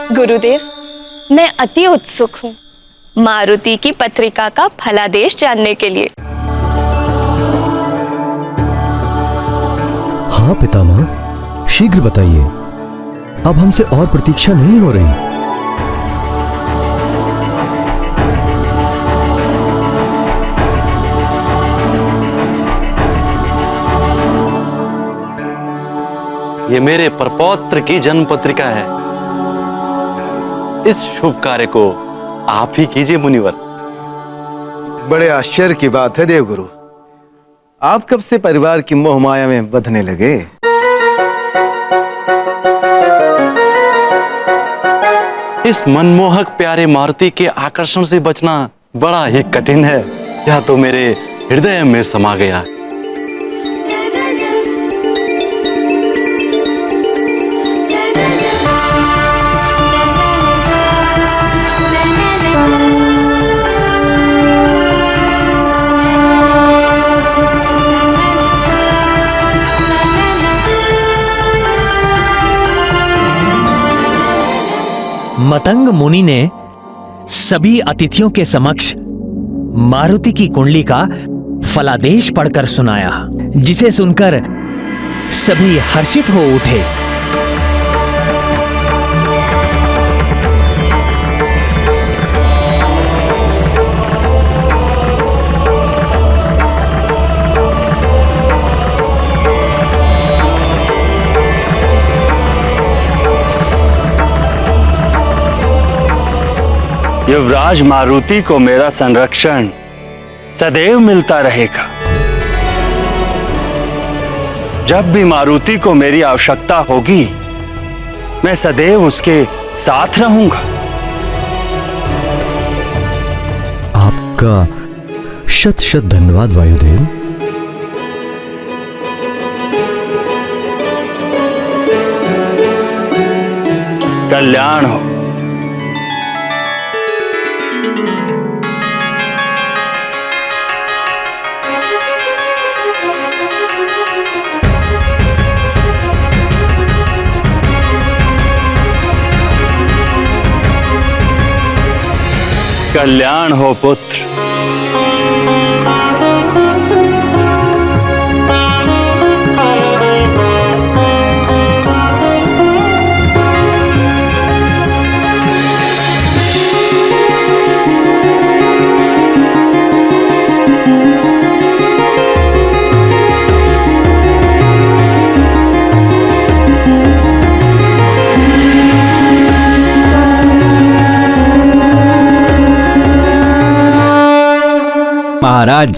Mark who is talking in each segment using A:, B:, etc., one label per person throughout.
A: गुरुदेव, मैं अति उत्सुक हूँ मारुति की पत्रिका का फलादेश जानने के लिए।
B: हाँ पितामह, शीघ्र बताइए। अब हमसे और प्रतीक्षा नहीं हो रही।
C: ये मेरे प्रपौत्र की जन्म पत्रिका है। इस शुभ कार्य को आप ही कीजिए मुनिवर।
D: बड़े आश्चर्य की बात है देवगुरु, आप कब से परिवार की मोह माया में बंधने लगे?
C: इस मनमोहक प्यारे मारुति के आकर्षण से बचना बड़ा ही कठिन है। यह तो मेरे हृदय में समा गया।
E: मतंग मुनि ने सभी अतिथियों के समक्ष मारुति की कुंडली का फलादेश पढ़कर सुनाया, जिसे सुनकर सभी हर्षित हो उठे।
F: युवराज मारुति को मेरा संरक्षण सदैव मिलता रहेगा। जब भी मारुति को मेरी आवश्यकता होगी, मैं सदैव उसके साथ रहूंगा।
B: आपका शत शत धन्यवाद वायुदेव।
F: कल्याण हो। कल्याण हो पुत्र।
G: महाराज,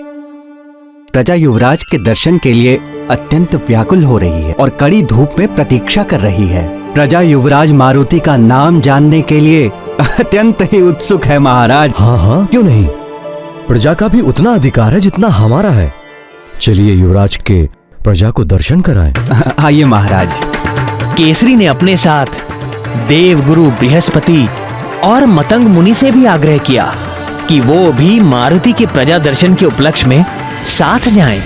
G: प्रजा युवराज के दर्शन के लिए अत्यंत व्याकुल हो रही है और कड़ी धूप में प्रतीक्षा कर रही है। प्रजा युवराज मारुति का नाम जानने के लिए अत्यंत ही उत्सुक है महाराज।
B: हाँ हाँ, क्यों नहीं। प्रजा का भी उतना अधिकार है जितना हमारा है। चलिए युवराज के प्रजा को दर्शन कराएं।
G: आइए महाराज।
E: केसरी ने अपने साथ देवगुरु बृहस्पति और मतंग मुनि से भी आग्रह किया कि वो भी मारुति के प्रजा दर्शन के उपलक्ष्य में साथ जाएं।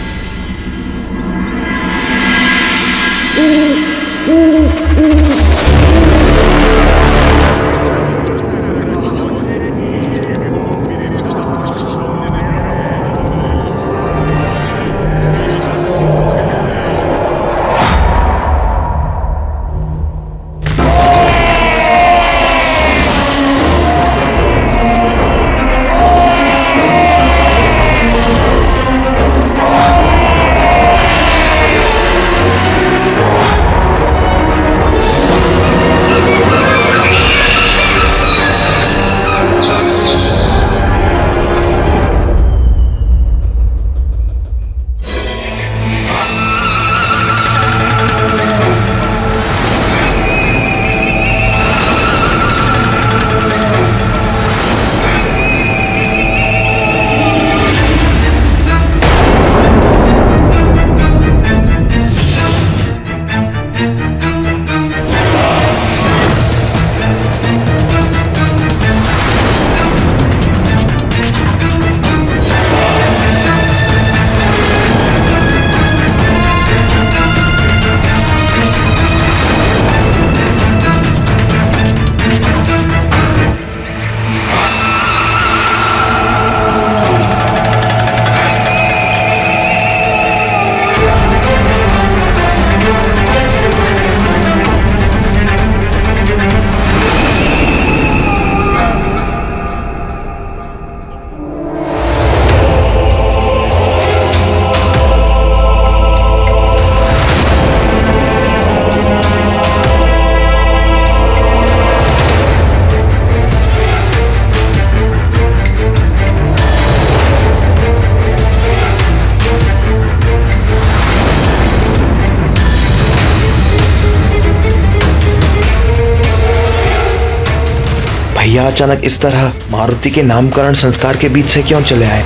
H: भैया अचानक इस तरह मारुति के नामकरण संस्कार के बीच से क्यों चले आए?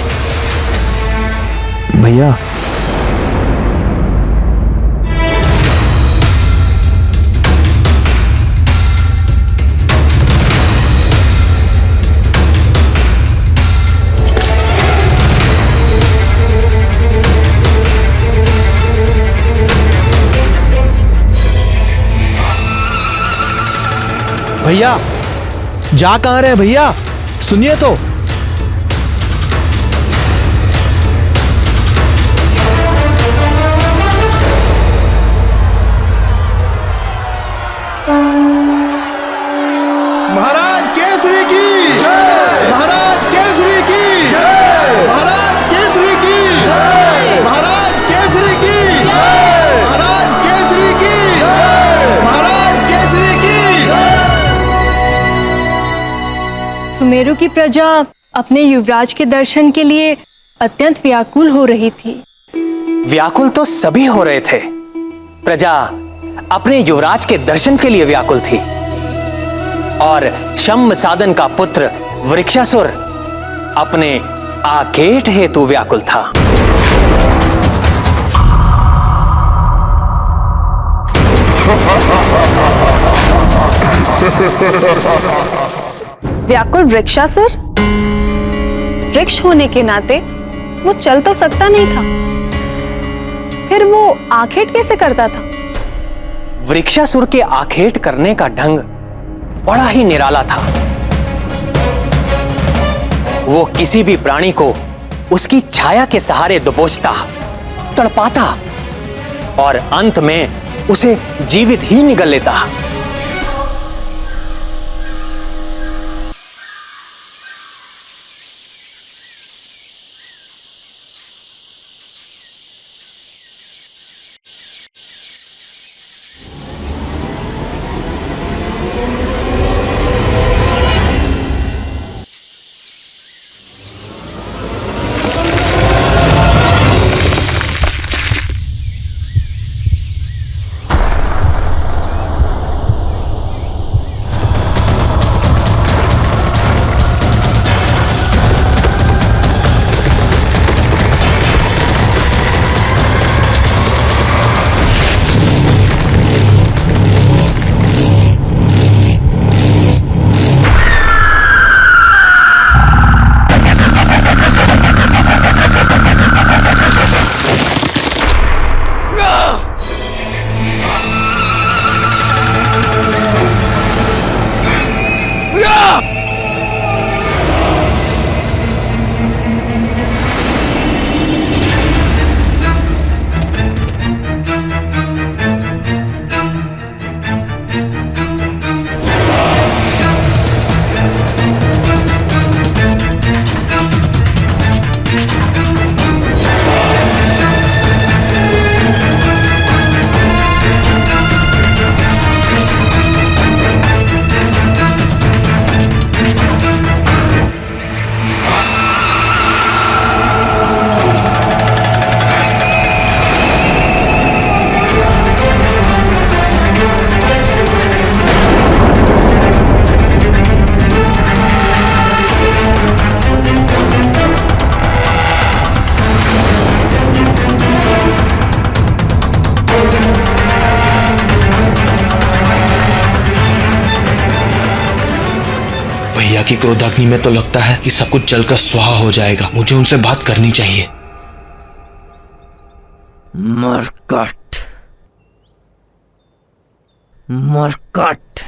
H: भैया,
I: भैया जा कहाँ रहे हैं भैया? सुनिए तो।
D: महाराज केसरी की जय, महाराज केसरी की जय, महाराज केसरी की जय, महाराज केसरी की जय, महाराज केसरी की जय, महाराज केसरी की जय।
J: सुमेरु की प्रजा अपने युवराज के दर्शन के लिए अत्यंत व्याकुल हो रही थी।
E: व्याकुल तो सभी हो रहे थे। प्रजा अपने युवराज के दर्शन के लिए व्याकुल थी और शम्भ साधन का पुत्र वृक्षासुर अपने आखेट हेतु व्याकुल था।
A: व्याकुल वृक्षासुर? वृक्ष होने के नाते वो चल तो सकता नहीं था, फिर वो आखेट कैसे करता था?
E: वृक्षासुर के आखेट करने का ढंग बड़ा ही निराला था। वो किसी भी प्राणी को उसकी छाया के सहारे दबोचता, तड़पाता और अंत में उसे जीवित ही निगल लेता।
H: की क्रोधाग्नि में तो लगता है कि सब कुछ जलकर स्वाहा हो जाएगा। मुझे उनसे बात करनी चाहिए।
G: मरकट, मरकट।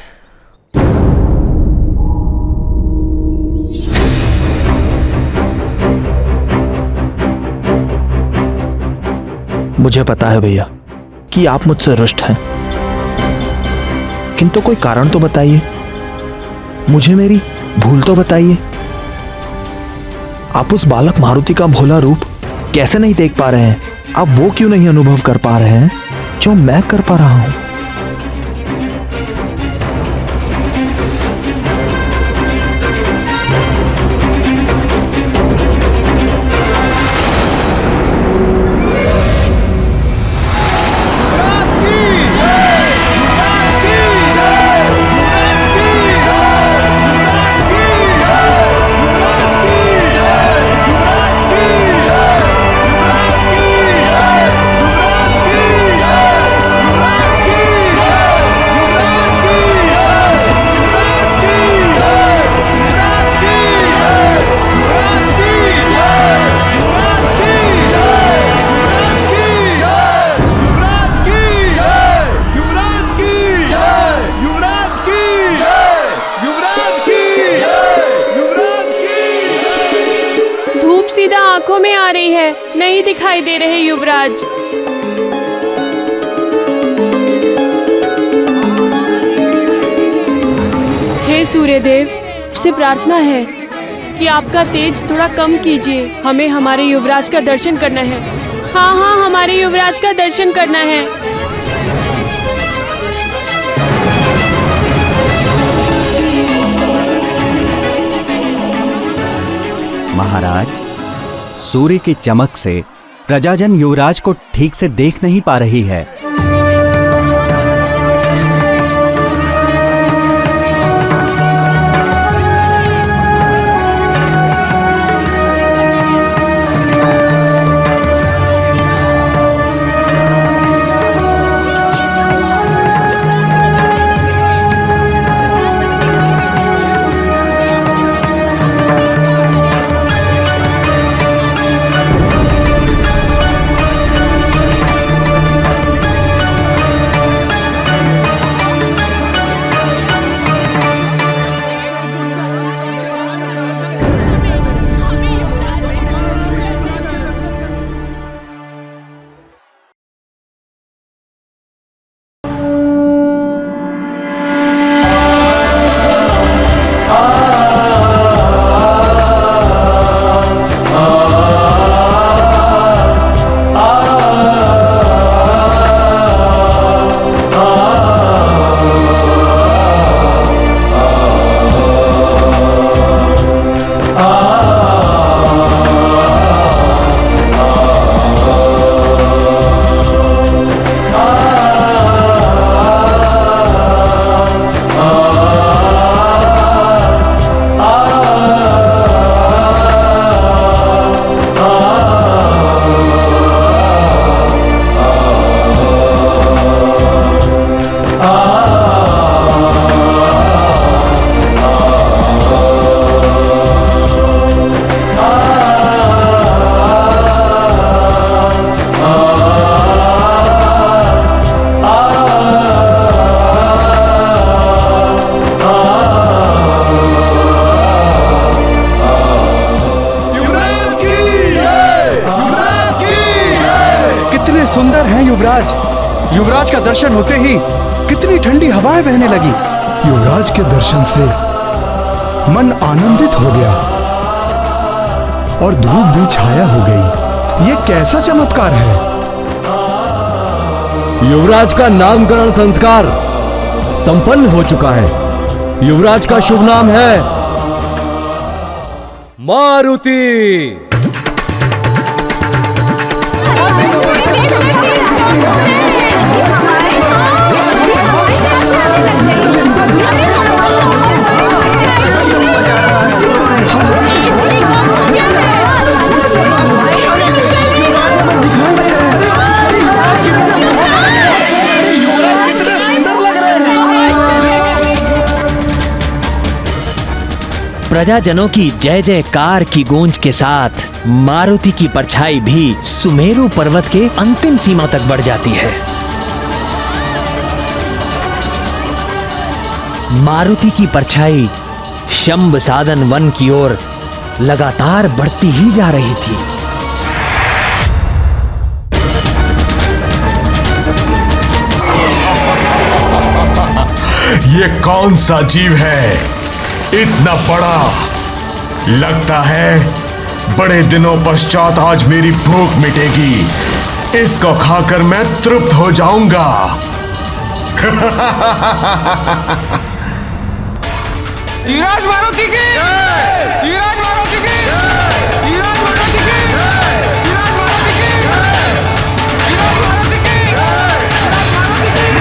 I: मुझे पता है भैया कि आप मुझसे रुष्ट हैं, किंतु कोई कारण तो बताइए, मुझे मेरी भूल तो बताइए। आप उस बालक मारुति का भोला रूप कैसे नहीं देख पा रहे हैं? आप वो क्यों नहीं अनुभव कर पा रहे हैं जो मैं कर पा रहा हूं?
K: आंखों में आ रही है, नहीं दिखाई दे रहे युवराज। हे सूर्यदेव, से प्रार्थना है कि आपका तेज थोड़ा कम कीजिए। हमें हमारे युवराज का दर्शन करना है। हाँ हाँ, हमारे युवराज का दर्शन करना है।
G: महाराज, सूर्य की चमक से प्रजाजन युवराज को ठीक से देख नहीं पा रही है।
I: सुंदर हैं युवराज। युवराज का दर्शन होते ही कितनी ठंडी हवाएं बहने लगी।
D: युवराज के दर्शन से मन आनंदित हो गया और धूप भी छाया हो गई। ये कैसा चमत्कार है।
B: युवराज का नामकरण संस्कार संपन्न हो चुका है। युवराज का शुभ नाम है मारुति।
E: प्रजाजनों की जय जयकार की गूंज के साथ मारुति की परछाई भी सुमेरु पर्वत के अंतिम सीमा तक बढ़ जाती है। मारुति की परछाई शंभ साधन वन की ओर लगातार बढ़ती ही जा रही थी।
L: ये कौन सा जीव है इतना बड़ा? लगता है बड़े दिनों पश्चात आज मेरी भूख मिटेगी। इसको खाकर मैं तृप्त हो जाऊंगा।
M: धीराज मारुति की जय! धीराज मारुति की जय! धीराज मारुति की जय! धीराज मारुति की जय! धीराज मारुति की जय! धीराज मारुति की जय!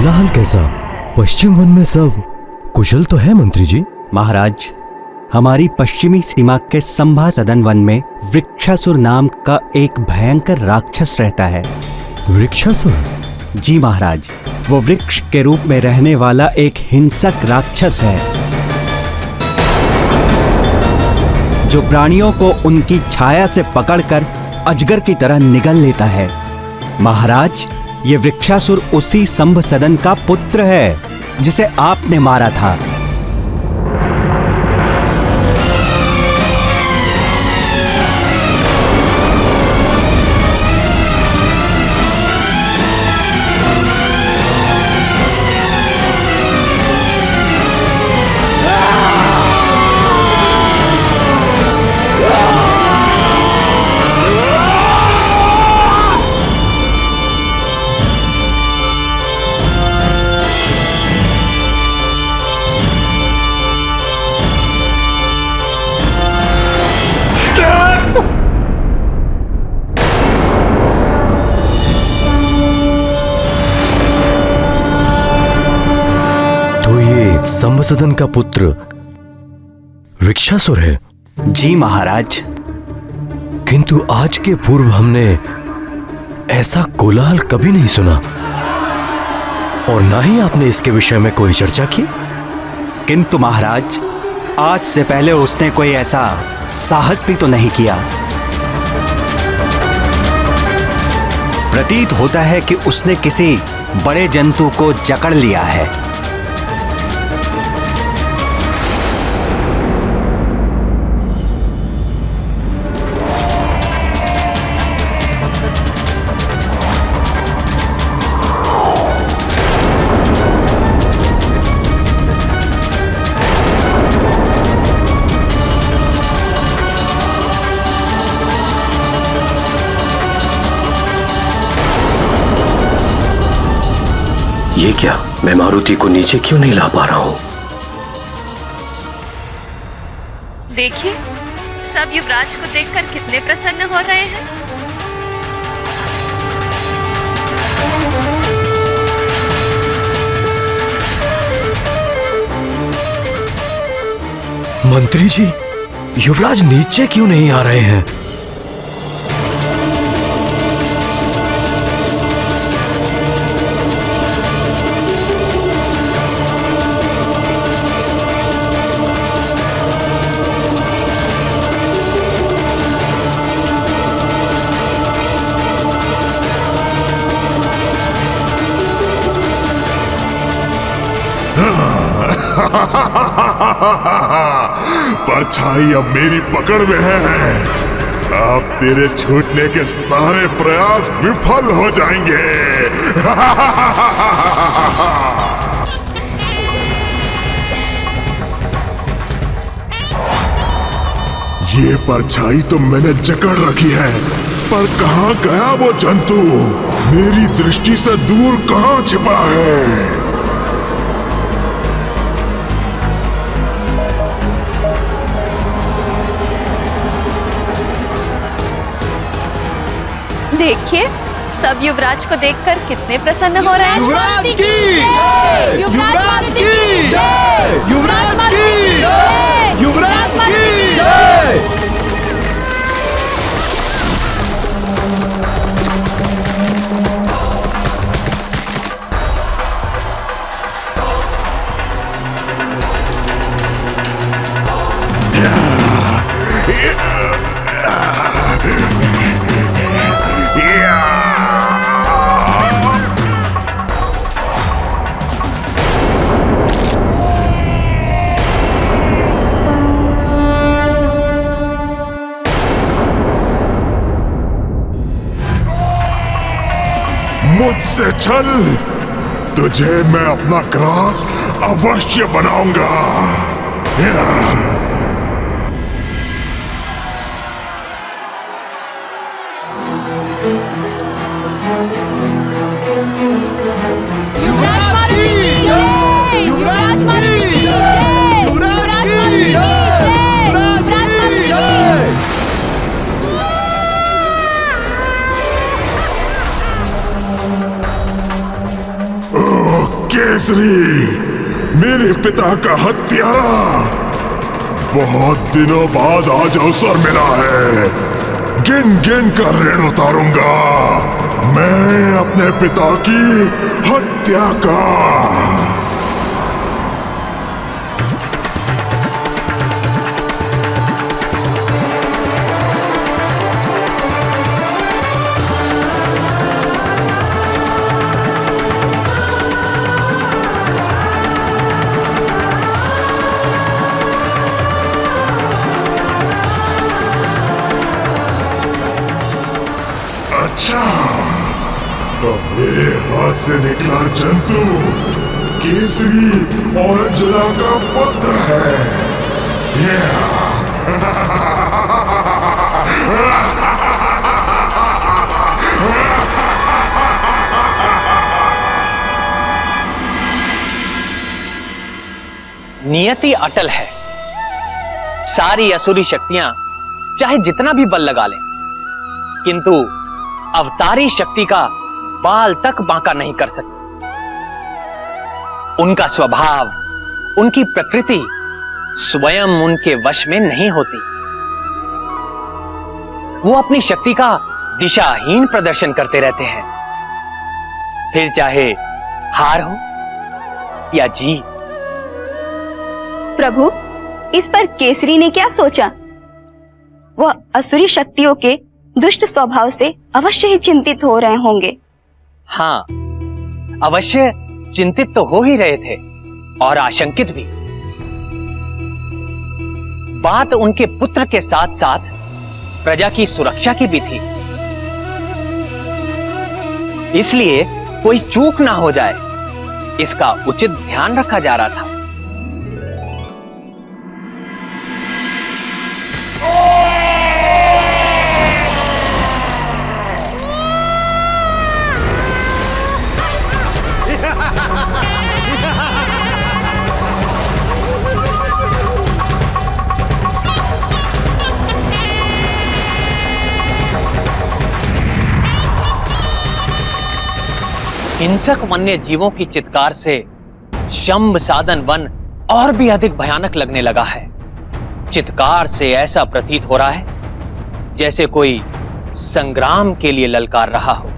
B: कोलाहल कैसा? पश्चिम वन में सब कुशल तो है मंत्री जी।
G: महाराज, हमारी पश्चिमी सीमा के संभा सदन वन में वृक्षासुर नाम का एक भयंकर राक्षस रहता है।
B: वृक्षासुर?
G: जी महाराज, वो वृक्ष के रूप में रहने वाला एक हिंसक राक्षस है जो प्राणियों को उनकी छाया से पकड़कर अजगर की तरह निगल लेता है। महाराज, ये वृक्षासुर उसी संभ सदन का पुत्र है जिसे आपने मारा था।
B: संभ सदन का पुत्र वृक्षासुर है?
G: जी महाराज।
B: किंतु आज के पूर्व हमने ऐसा कोलाहल कभी नहीं सुना और ना ही आपने इसके विषय में कोई चर्चा की।
G: किंतु महाराज, आज से पहले उसने कोई ऐसा साहस भी तो नहीं किया। प्रतीत होता है कि उसने किसी बड़े जंतु को जकड़ लिया है।
N: ये क्या? मैं मारुति को नीचे क्यों नहीं ला पा रहा हूँ?
A: देखिए, सब युवराज को देखकर कितने प्रसन्न हो रहे हैं।
B: मंत्री जी, युवराज नीचे क्यों नहीं आ रहे हैं?
L: परछाई अब मेरी पकड़ में है। अब तेरे छूटने के सारे प्रयास विफल हो जाएंगे। ये परछाई तो मैंने जकड़ रखी है, पर कहाँ गया वो जंतु? मेरी दृष्टि से दूर कहाँ छिपा है?
A: देखिए, सब युवराज को देखकर कितने प्रसन्न हो रहे हैं।
D: युवराज की जय! युवराज की जय! युवराज की जय! युवराज की जय!
L: मुझसे चल, तुझे मैं अपना ग्रास अवश्य बनाऊंगा।
D: युवराज की जय! युवराज की जय! युवराज की जय! युवराज की जय!
L: केसरी, मेरे पिता का हत्यारा, बहुत दिनों बाद आज अवसर मिला है। गिन गिन कर ऋण उतारूंगा मैं अपने पिता की हत्या का। अच्छा, तो मेरे हाथ से निकला जंतु केसरी और अंजना का पुत्र है।
E: नियति अटल है। सारी असुरी शक्तियां चाहे जितना भी बल लगा लें, किंतु अवतारी शक्ति का बाल तक बांका नहीं कर सकती। उनका स्वभाव, उनकी प्रकृति स्वयं उनके वश में नहीं होती। वो अपनी शक्ति का दिशाहीन प्रदर्शन करते रहते हैं, फिर चाहे हार हो या जीत।
O: प्रभु, इस पर केसरी ने क्या सोचा? वह असुरी शक्तियों के दुष्ट स्वभाव से अवश्य ही चिंतित हो रहे होंगे।
E: हाँ, अवश्य चिंतित तो हो ही रहे थे और आशंकित भी। बात उनके पुत्र के साथ साथ प्रजा की सुरक्षा की भी थी, इसलिए कोई चूक ना हो जाए, इसका उचित ध्यान रखा जा रहा था। हिंसक वन्य जीवों की चित्कार से शंभ साधन वन और भी अधिक भयानक लगने लगा है। चित्कार से ऐसा प्रतीत हो रहा है जैसे कोई संग्राम के लिए ललकार रहा हो।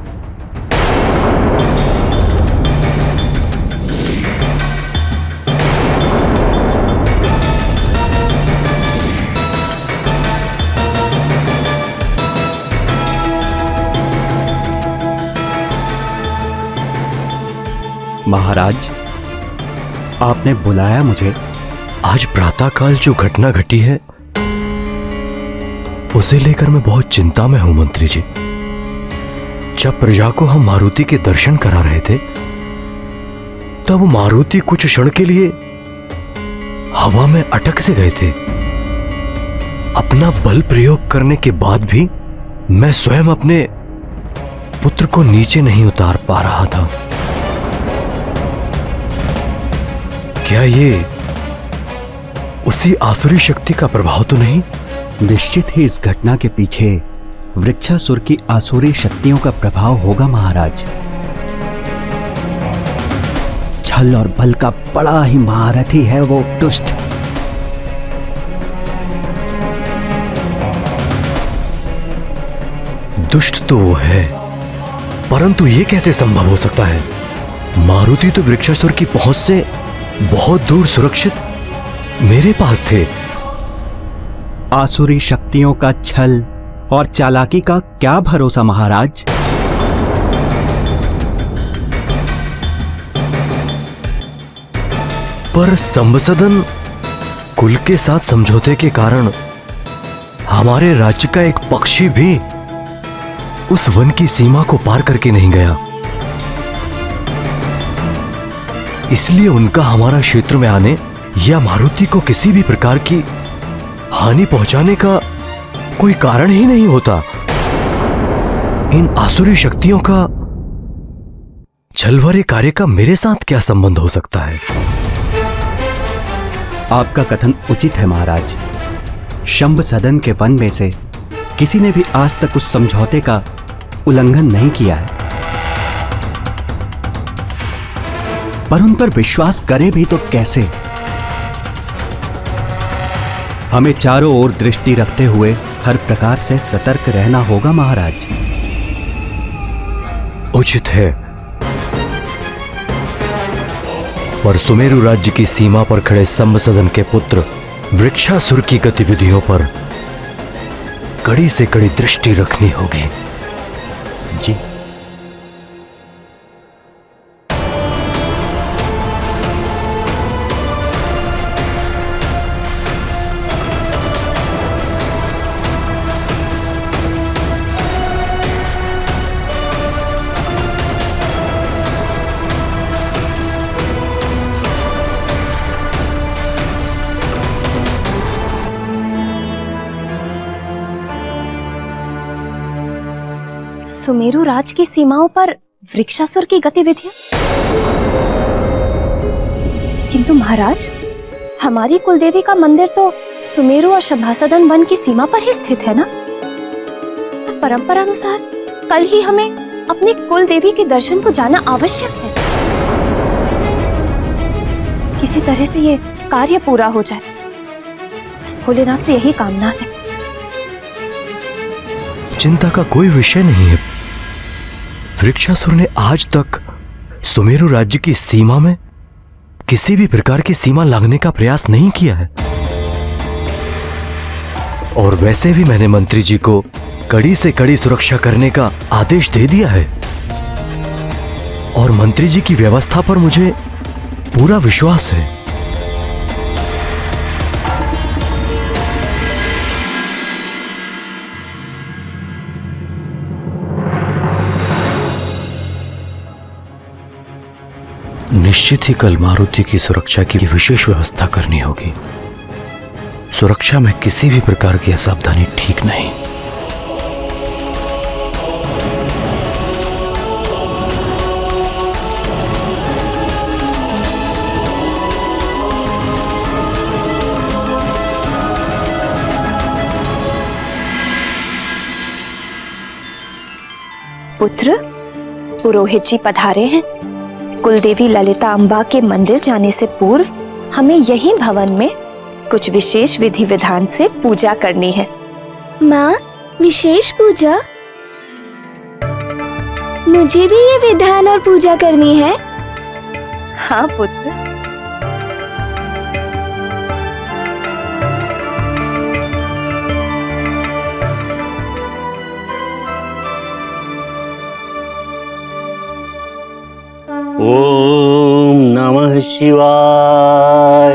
G: महाराज, आपने बुलाया मुझे?
B: आज प्रातःकाल जो घटना घटी है उसे लेकर मैं बहुत चिंता में हूं मंत्री जी। जब प्रजा को हम मारुति के दर्शन करा रहे थे, तब मारुति कुछ क्षण के लिए हवा में अटक से गए थे। अपना बल प्रयोग करने के बाद भी मैं स्वयं अपने पुत्र को नीचे नहीं उतार पा रहा था। क्या ये उसी आसुरी शक्ति का प्रभाव तो नहीं?
G: निश्चित ही इस घटना के पीछे वृक्षासुर की आसुरी शक्तियों का प्रभाव होगा महाराज। छल और बल का बड़ा ही महारथी है वो दुष्ट।
B: दुष्ट तो वो है, परंतु ये कैसे संभव हो सकता है? मारुति तो वृक्षासुर की पहुंच से बहुत दूर सुरक्षित मेरे पास थे।
G: आसुरी शक्तियों का छल और चालाकी का क्या भरोसा महाराज?
B: पर संबसदन कुल के साथ समझौते के कारण हमारे राज्य का एक पक्षी भी उस वन की सीमा को पार करके नहीं गया। इसलिए उनका हमारा क्षेत्र में आने या मारुति को किसी भी प्रकार की हानि पहुंचाने का कोई कारण ही नहीं होता। इन आसुरी शक्तियों का छलवरे कार्य का मेरे साथ क्या संबंध हो सकता है?
G: आपका कथन उचित है महाराज। शंभ सदन के वन में से किसी ने भी आज तक उस समझौते का उल्लंघन नहीं किया है। पर उन पर विश्वास करें भी तो कैसे? हमें चारों ओर दृष्टि रखते हुए हर प्रकार से सतर्क रहना होगा महाराज।
B: उचित है, पर सुमेरु राज्य की सीमा पर खड़े सम्भसदन के पुत्र वृक्षासुर की गतिविधियों पर कड़ी से कड़ी दृष्टि रखनी होगी।
G: जी।
O: सुमेरु राज की सीमाओं पर वृक्षासुर की गतिविधियां? किंतु महाराज, हमारी कुलदेवी का मंदिर तो सुमेरु और सभासदन वन की सीमा पर ही स्थित है ना? परंपरा अनुसार कल ही हमें अपनी कुलदेवी के दर्शन को जाना आवश्यक है। किसी तरह से ये कार्य पूरा हो जाए, बस भोलेनाथ से यही कामना है।
B: चिंता का कोई विषय नहीं है। वृक्षासुर ने आज तक सुमेरु राज्य की सीमा में किसी भी प्रकार की सीमा लांघने का प्रयास नहीं किया है। और वैसे भी मैंने मंत्री जी को कड़ी से कड़ी सुरक्षा करने का आदेश दे दिया है। और मंत्री जी की व्यवस्था पर मुझे पूरा विश्वास है। निश्चित ही कल मारुति की सुरक्षा की विशेष व्यवस्था करनी होगी। सुरक्षा में किसी भी प्रकार की असावधानी ठीक नहीं।
O: पुत्र, पुरोहित जी पधारे हैं। कुलदेवी ललिता अम्बा के मंदिर जाने से पूर्व हमें यही भवन में कुछ विशेष विधि विधान से पूजा करनी है।
P: माँ, विशेष पूजा? मुझे भी ये विधान और पूजा करनी है?
O: हाँ पुत्र।
F: ओम नमः शिवाय।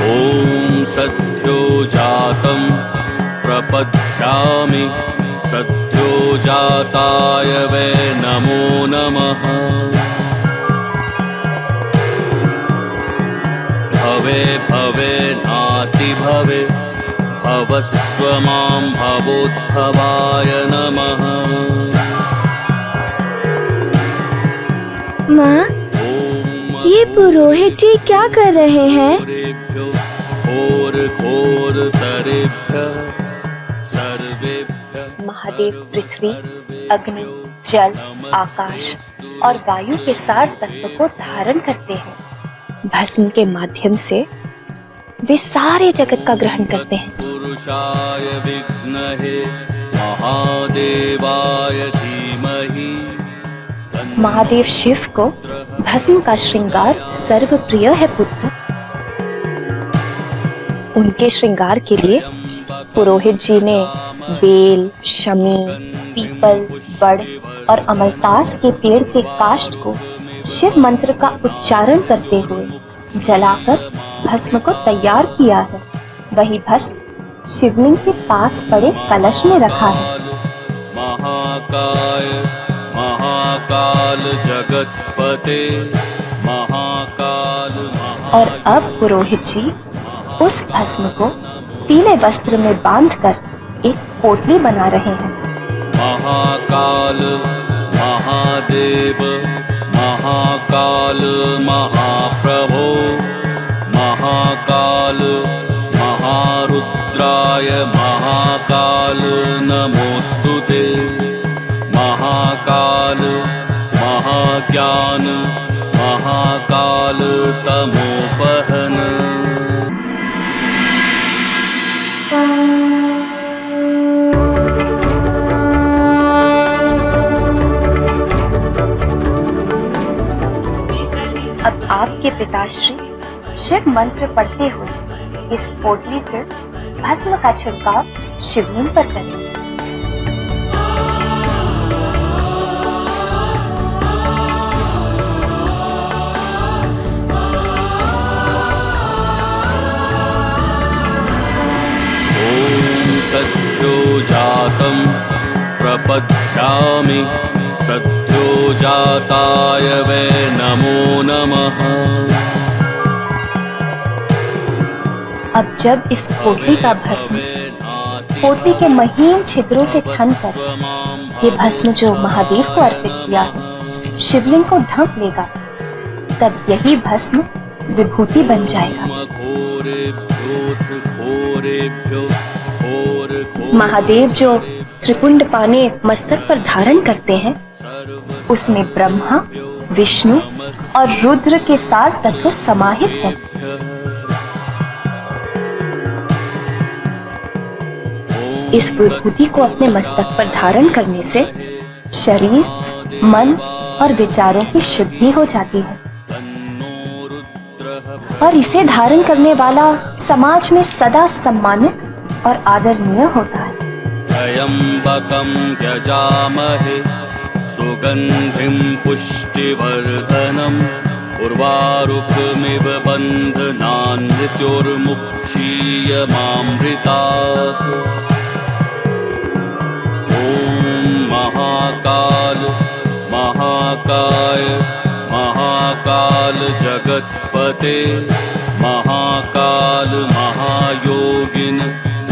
Q: ओम सद्यो जातं प्रपद्यामि सद्यो जाताय वै नमो नमः। भवे भवे नाति भवे भवस्व मां भवोद्भवाय नमः।
P: माँ, ये पुरोहित जी क्या कर रहे हैं?
Q: घोर घोर तरेभ्यः सर्वेभ्यः।
O: महादेव पृथ्वी, अग्नि, जल, आकाश और वायु के सार तत्व को धारण करते हैं। भस्म के माध्यम से वे सारे जगत का ग्रहण करते हैं।
Q: पुरुषाय विद्महे महादेवाय धीमहि।
O: महादेव शिव को भस्म का श्रृंगार सर्वप्रिय है पुत्र। उनके श्रृंगार के लिए पुरोहित जी ने बेल, शमी, पीपल, बड़ और अमलतास के पेड़ के काष्ठ को शिव मंत्र का उच्चारण करते हुए जलाकर भस्म को तैयार किया है। वही भस्म शिवलिंग के पास पड़े कलश में रखा है।
Q: महाकाय महाकाल जगतपते महाकाल।
O: और अब पुरोहित जी उस भस्म को पीले वस्त्र में बांधकर एक पोटली बना रहे हैं।
Q: महाकाल महादेव महाकाल महाप्रभो महाकाल महाकाय महाकाल नमोस्तुते महाकाल महाज्ञान महाकाल तमोपहन
O: अब आपके पिताश्री शिव मंत्र पढ़ते हुए इस पोटली से भस्म का छिड़काव शिवलिंग पर करें।
Q: ओम सद्यो जातं प्रपद्यामि सद्यो जाताय वै नमो नमः।
O: अब जब इस पोटली का भस्म पोटली के महीन छिद्रों से छनकर ये भस्म जो महादेव को अर्पित किया है शिवलिंग को ढक लेगा, तब यही भस्म विभूति बन जाएगा। महादेव जो त्रिपुंड पाने मस्तक पर धारण करते हैं, उसमें ब्रह्मा, विष्णु और रुद्र के 4 तत्व समाहित हैं। इस विभूति को अपने मस्तक पर धारण करने से शरीर, मन और विचारों की शुद्धि हो जाती है और इसे धारण करने वाला समाज में सदा सम्मानित और आदरणीय होता है।
Q: त्र्यंबकं यजामहे सुगंधिं पुष्टिवर्धनम् उर्वारुकमिव बन्धनान् मृत्योर्मुक्षीयमामृतात्। महाकाल महाकाय महाकाल जगतपते महाकाल महायोगिन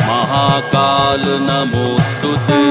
Q: महाकाल नमोस्तुते।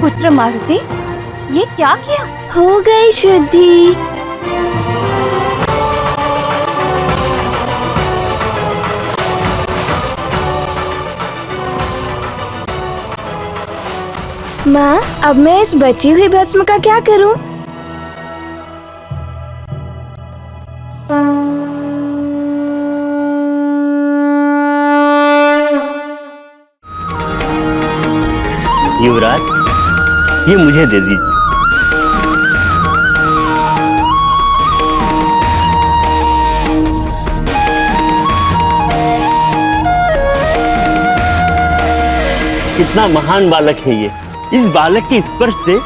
O: पुत्र मारुति, ये क्या किया?
P: हो गई शुद्धि। माँ, अब मैं इस बची हुई भस्म का क्या करूं?
R: ये मुझे दे दीजिए। कितना महान बालक है ये। इस बालक के स्पर्श से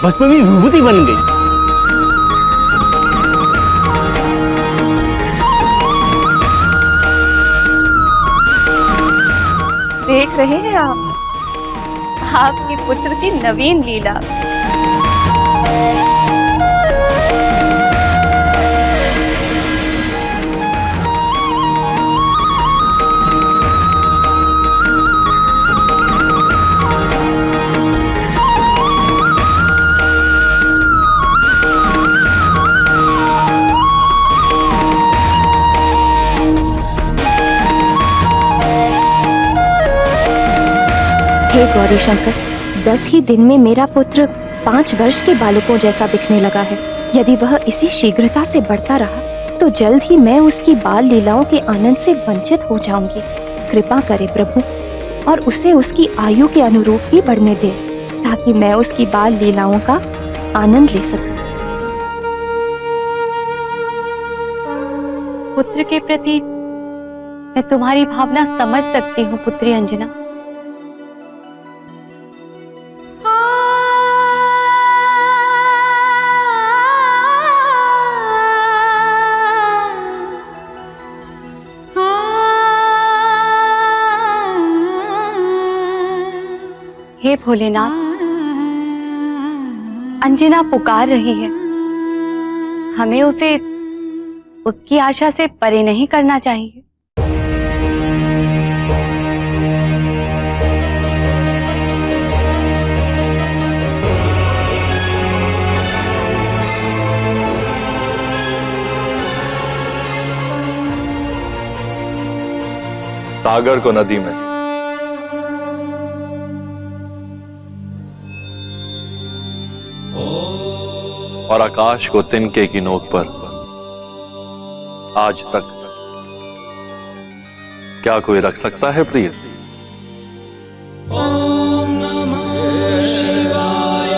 R: भस्म भी विभूति बन गई।
O: देख रहे हैं आप आपके पुत्र की नवीन लीला। हे गौरी शंकर, 10 ही दिन में मेरा पुत्र 5 वर्ष के बालकों जैसा दिखने लगा है। यदि वह इसी शीघ्रता से बढ़ता रहा तो जल्द ही मैं उसकी बाल लीलाओं के आनंद से वंचित हो जाऊंगी। कृपा करे प्रभु और उसे उसकी आयु के अनुरूप ही बढ़ने दे, ताकि मैं उसकी बाल लीलाओं का आनंद ले सकूं।
S: पुत्र के प्रति मैं तुम्हारी भावना समझ सकती हूँ पुत्री अंजना। हे भोलेनाथ, अंजना पुकार रही है। हमें उसे उसकी आशा से परे नहीं करना चाहिए।
T: सागर को नदी में, और आकाश को तिनके की नोक पर आज तक क्या कोई रख सकता है प्रिय?
Q: ओम नमः शिवाय,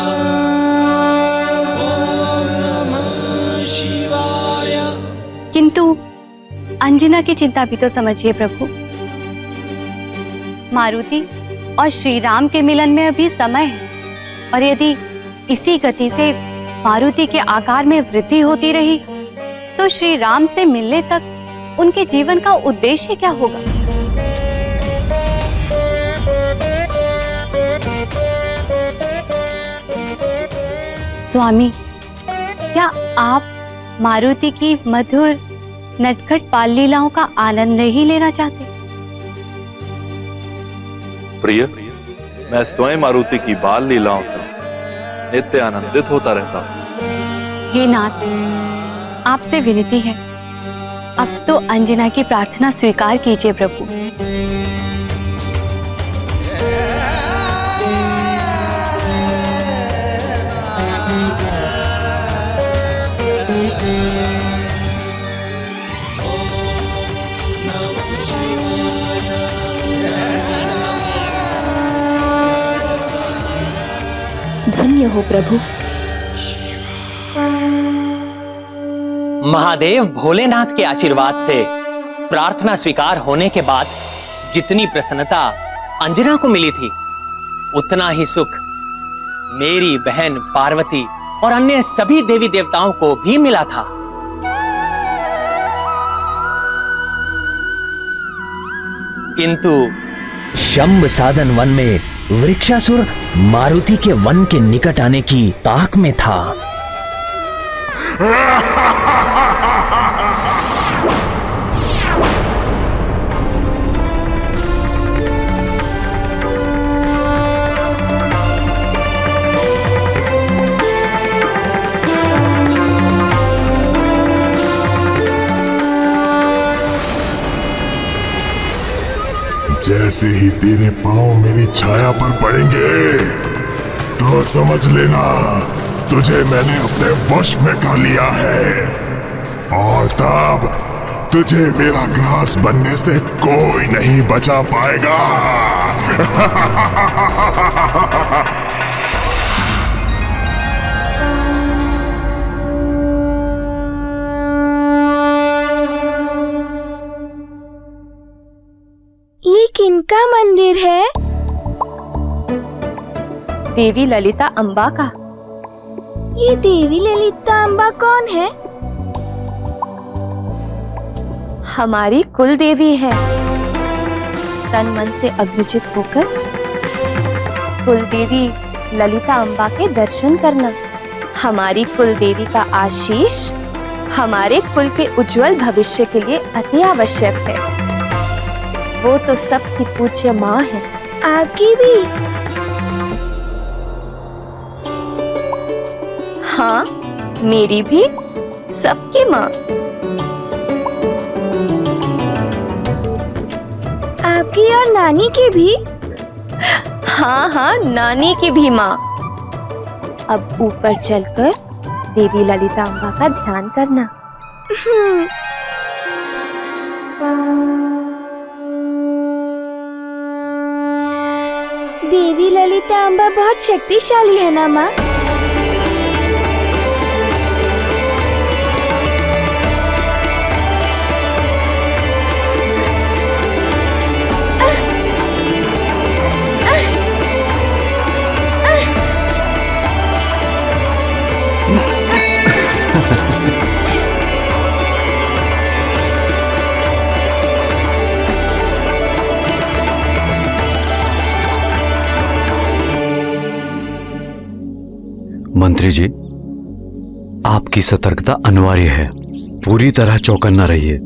Q: ओम नमः शिवाय।
S: किंतु अंजना की चिंता भी तो समझिए प्रभु। मारुति और श्री राम के मिलन में अभी समय है, और यदि इसी गति से मारुति के आकार में वृद्धि होती रही तो श्री राम से मिलने तक उनके जीवन का उद्देश्य क्या होगा? स्वामी, क्या आप मारुति की मधुर नटखट बाल लीलाओं का आनंद नहीं लेना चाहते?
T: प्रिय, मैं स्वयं मारुति की बाल लीलाओं से नित्य आनंदित होता रहता हूँ।
S: हे नाथ, आपसे विनती है, अब तो अंजना की प्रार्थना स्वीकार कीजिए प्रभु।
O: धन्य हो प्रभु।
E: महादेव भोलेनाथ के आशीर्वाद से प्रार्थना स्वीकार होने के बाद जितनी प्रसन्नता अंजना को मिली थी, उतना ही सुख मेरी बहन पार्वती और अन्य सभी देवी देवताओं को भी मिला था। किंतु शंभ साधन वन में वृक्षासुर मारुति के वन के निकट आने की ताक में था।
L: जैसे ही तेरे पांव मेरी छाया पर पड़ेंगे तो समझ लेना तुझे मैंने अपने वश में कर लिया है, और तब तुझे मेरा ग्रास बनने से कोई नहीं बचा पाएगा।
O: देवी ललिता अम्बा का।
P: ये देवी ललिता अम्बा कौन है?
O: हमारी कुल देवी है। तन मन से अग्रजित होकर कुल देवी ललिता अम्बा के दर्शन करना हमारी कुल देवी का आशीष हमारे कुल के उज्जवल भविष्य के लिए अति आवश्यक है। वो तो सबकी पूज्य माँ है।
P: आपकी भी?
O: हाँ, मेरी भी, सबकी माँ।
P: आपकी और नानी की भी?
O: हाँ हाँ, नानी की भी माँ। अब ऊपर चलकर देवी ललिता अम्बा का ध्यान करना।
P: देवी ललिता अम्बा बहुत शक्तिशाली है ना माँ?
B: मंत्री जी, आपकी सतर्कता अनिवार्य है। पूरी तरह चौकन्ना रहिए।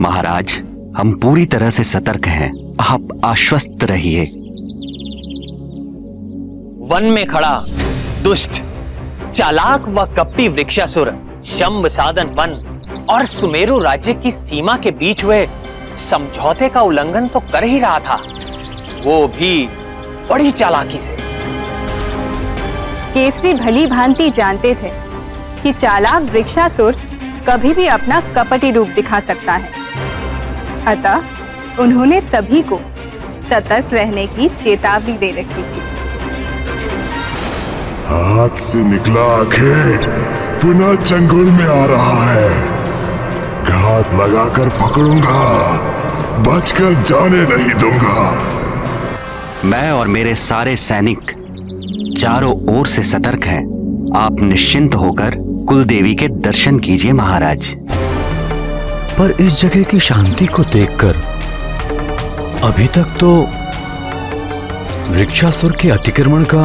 G: महाराज, हम पूरी तरह से सतर्क हैं। आप आश्वस्त रहिए।
E: वन में खड़ा दुष्ट, चालाक व कपटी वृक्षासुर शंभ साधन वन और सुमेरु राज्य की सीमा के बीच हुए समझौते का उल्लंघन तो कर ही रहा था, वो भी बड़ी चालाकी से।
A: केसरी भली भांति जानते थे कि चालाक वृक्षासुर कभी भी अपना कपटी रूप दिखा सकता है। अतः उन्होंने सभी को सतर्क रहने की चेतावनी दे रखी थी।
L: हाथ से निकला आखेट पुनः चंगुल में आ रहा है। घात लगाकर पकड़ूंगा, बचकर जाने नहीं दूंगा।
G: मैं और मेरे सारे सैनिक चारों ओर से सतर्क हैं। आप निश्चिंत होकर कुल देवी के दर्शन कीजिए महाराज।
B: पर इस जगह की शांति को देखकर अभी तक तो वृक्षासुर के अतिक्रमण का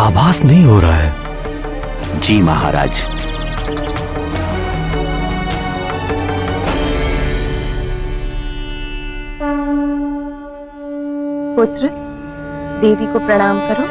B: आभास नहीं हो रहा है।
G: जी महाराज।
O: पुत्र, देवी को प्रणाम करो।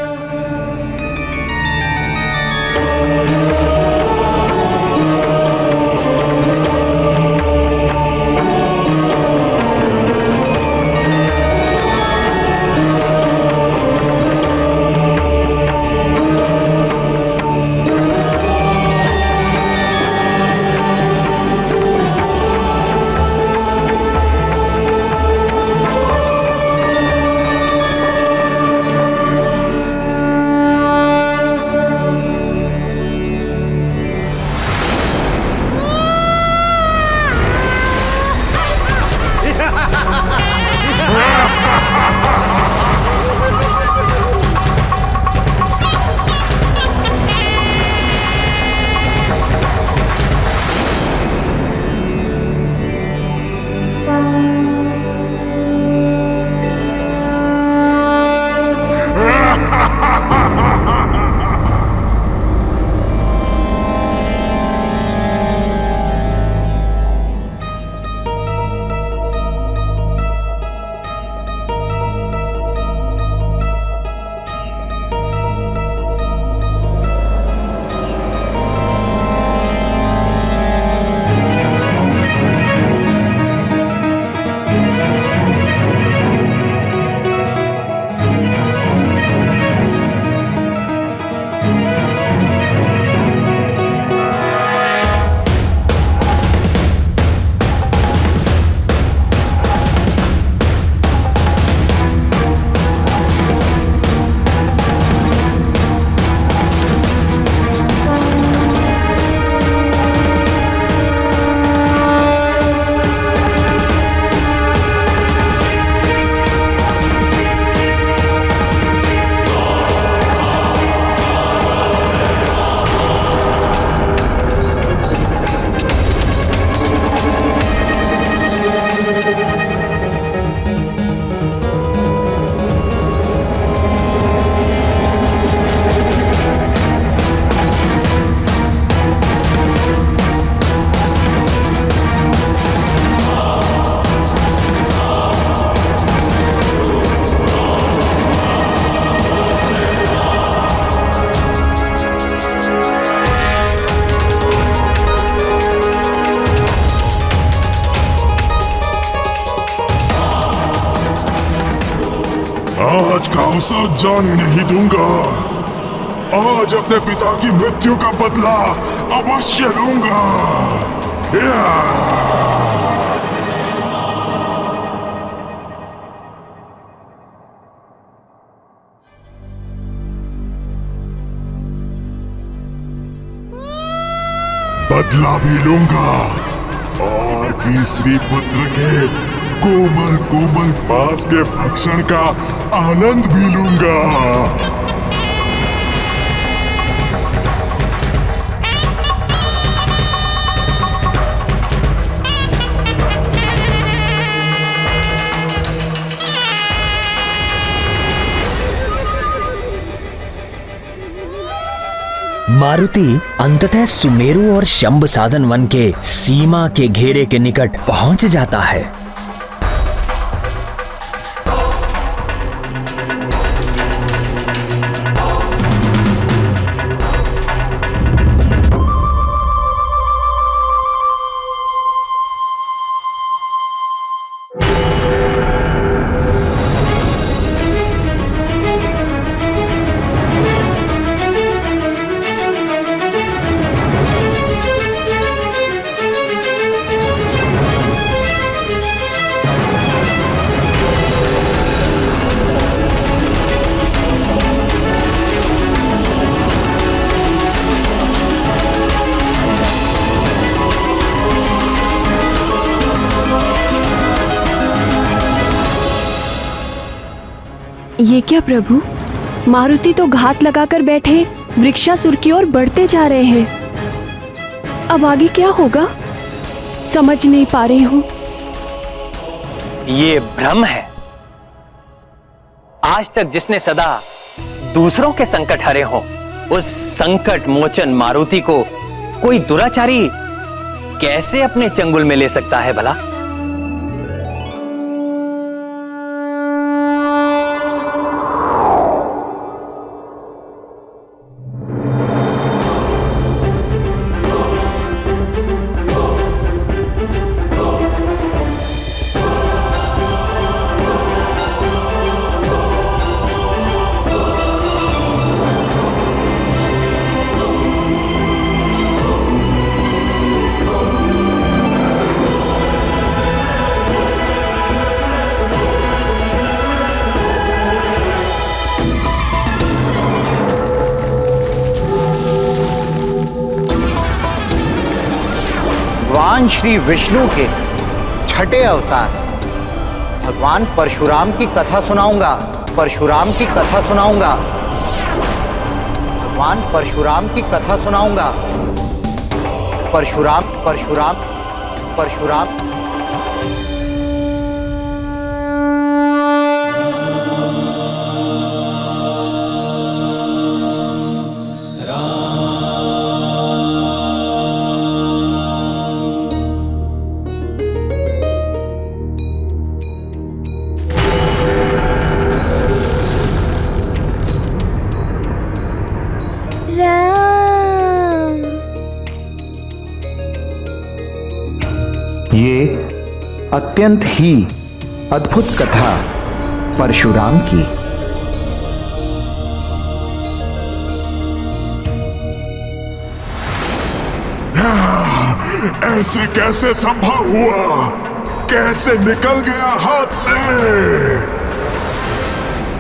L: का अवसर जाने नहीं दूंगा। आज अपने पिता की मृत्यु का बदला अवश्य लूंगा। बदला भी लूंगा और तीसरी पुत्र के कोमल कोमल पास के भक्षण का आनंद भी लूंगा।
E: मारुति अंततः सुमेरु और शंभ साधन वन के सीमा के घेरे के निकट पहुंच जाता है।
K: ये क्या प्रभु, मारुति तो घात लगाकर बैठे वृक्षासुर की ओर बढ़ते जा रहे हैं। अब आगे क्या होगा समझ नहीं पा रही हूँ।
E: ये भ्रम है। आज तक जिसने सदा दूसरों के संकट हरे हो, उस संकट मोचन मारुति को कोई दुराचारी कैसे अपने चंगुल में ले सकता है भला?
U: भगवान श्री विष्णु के छठे अवतार भगवान परशुराम की कथा सुनाऊंगा। परशुराम की कथा सुनाऊंगा। भगवान परशुराम की कथा सुनाऊंगा। परशुराम परशुराम परशुराम।
I: ये अत्यंत ही अद्भुत कथा परशुराम की।
L: ऐसे कैसे संभव हुआ? कैसे निकल गया हाथ से?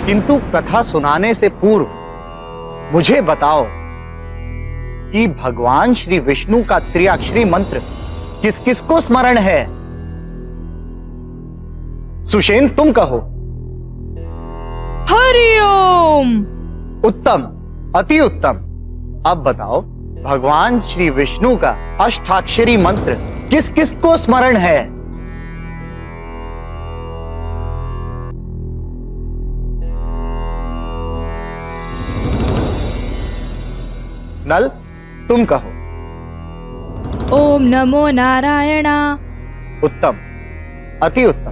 U: किंतु कथा सुनाने से पूर्व मुझे बताओ कि भगवान श्री विष्णु का त्रिअक्षरी मंत्र किस किस को स्मरण है? सुषेण तुम कहो।
J: हरिओम।
U: उत्तम, अति उत्तम। अब बताओ भगवान श्री विष्णु का अष्टाक्षरी मंत्र किस किस को स्मरण है? नल तुम कहो।
J: ओम नमो नारायणा।
U: उत्तम, अति उत्तम।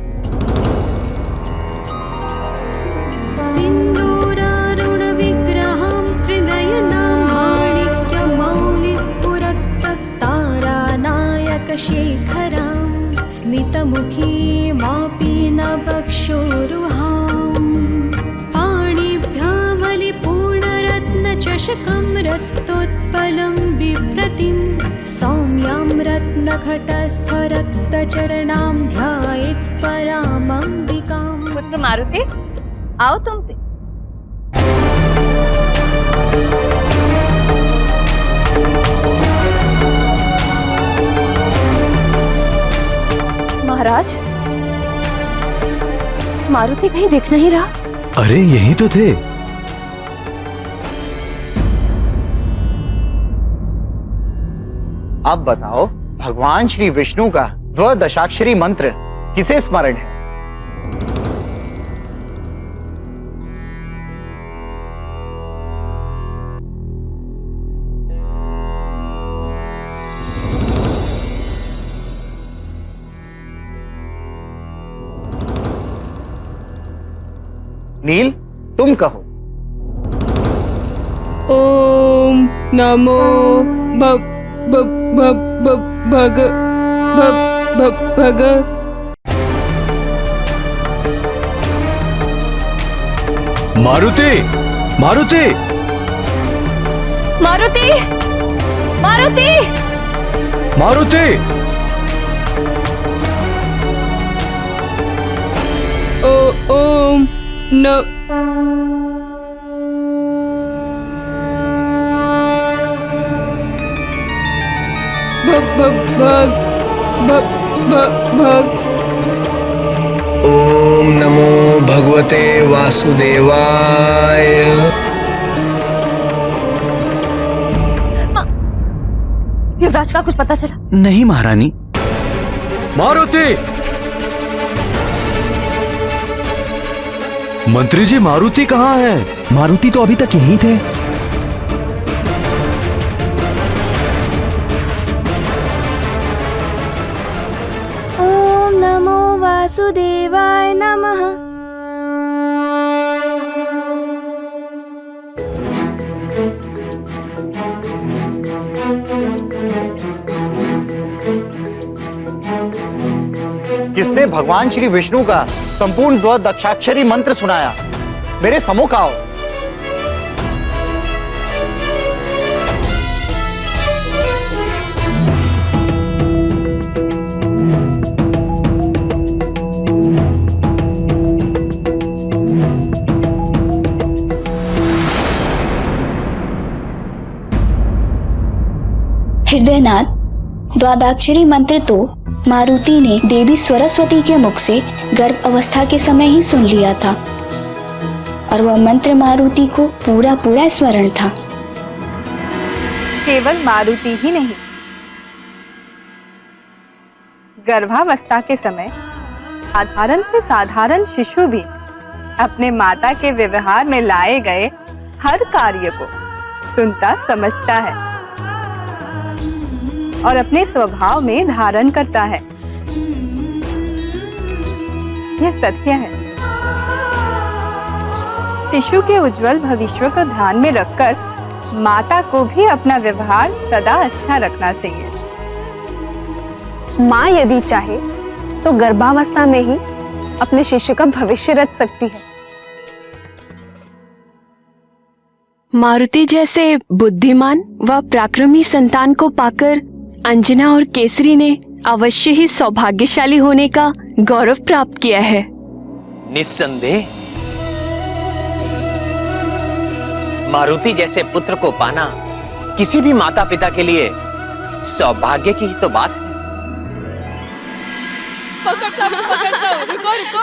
Q: सिन्दूरारुण विग्रहं त्रिनयनं माणिक्यमौलिस्फुरत्तारानायक शेखरं स्मितमुखीमापि न वक्षोरुहां पाणिग्राहिणीं प्रकटस्थ रक्तचरणां ध्यायेत् परामम्बिकां।
S: पुत्र मारुति, आओ तुम भी।
O: महाराज, मारुति कहीं दिख नहीं रहा।
B: अरे यही तो थे।
U: अब बताओ, भगवान श्री विष्णु का द्वादशाक्षरी मंत्र किसे स्मरण है? नील, तुम कहो।
J: ओम नमो भग
B: मारुति, मारुति,
O: मारुति, मारुति,
B: मारुति।
J: ओम न
C: ओम नमो भगवते वासुदेवाय।
O: युवराज का कुछ पता चला?
G: नहीं महारानी।
B: मारुति, मंत्री जी मारुति कहाँ है?
I: मारुति तो अभी तक यहीं थे।
P: ओम नमो वासुदेवाय नमः।
U: किसने भगवान श्री विष्णु का संपूर्ण द्वादशाक्षरी मंत्र सुनाया? मेरे सम्मुख आओ।
V: हृदयनाथ, द्वादशाक्षरी मंत्र तो मारुति ने देवी सरस्वती के मुख से गर्भ अवस्था के समय ही सुन लिया था और वह मंत्र मारुति को पूरा पूरा स्मरण था।
A: केवल मारुति ही नहीं, गर्भावस्था के समय साधारण से साधारण शिशु भी अपने माता के व्यवहार में लाए गए हर कार्य को सुनता समझता है और अपने स्वभाव में धारण करता है। यह सत्य है। शिशु के उज्जवल भविष्य को ध्यान में रखकर माता को भी अपना व्यवहार सदा अच्छा रखना चाहिए।
W: माँ यदि चाहे तो गर्भावस्था में ही अपने शिशु का भविष्य रच सकती है।
K: मारुति जैसे बुद्धिमान व पराक्रमी संतान को पाकर अंजना और केसरी ने अवश्य ही सौभाग्यशाली होने का गौरव प्राप्त किया है।
E: निस्संदेह मारुति जैसे पुत्र को पाना किसी भी माता पिता के लिए सौभाग्य की ही तो बात है।
K: रुको रुको।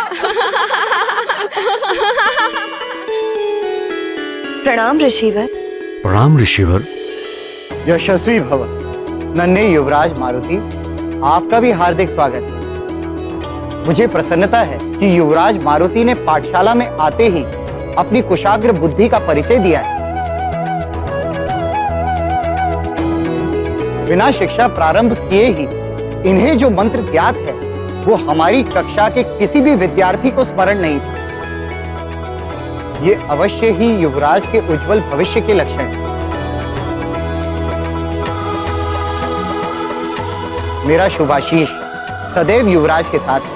W: प्रणाम ऋषिवर।
B: प्रणाम ऋषिवर।
U: यशस्वी भव। नन्हे युवराज मारुति, आपका भी हार्दिक स्वागत है। मुझे प्रसन्नता है कि युवराज मारुति ने पाठशाला में आते ही अपनी कुशाग्र बुद्धि का परिचय दिया है। बिना शिक्षा प्रारंभ किए ही इन्हें जो मंत्र ज्ञात है वो हमारी कक्षा के किसी भी विद्यार्थी को स्मरण नहीं था। ये अवश्य ही युवराज के उज्जवल भविष्य के लक्षण हैं। मेरा शुभाशीष सदैव युवराज के साथ है।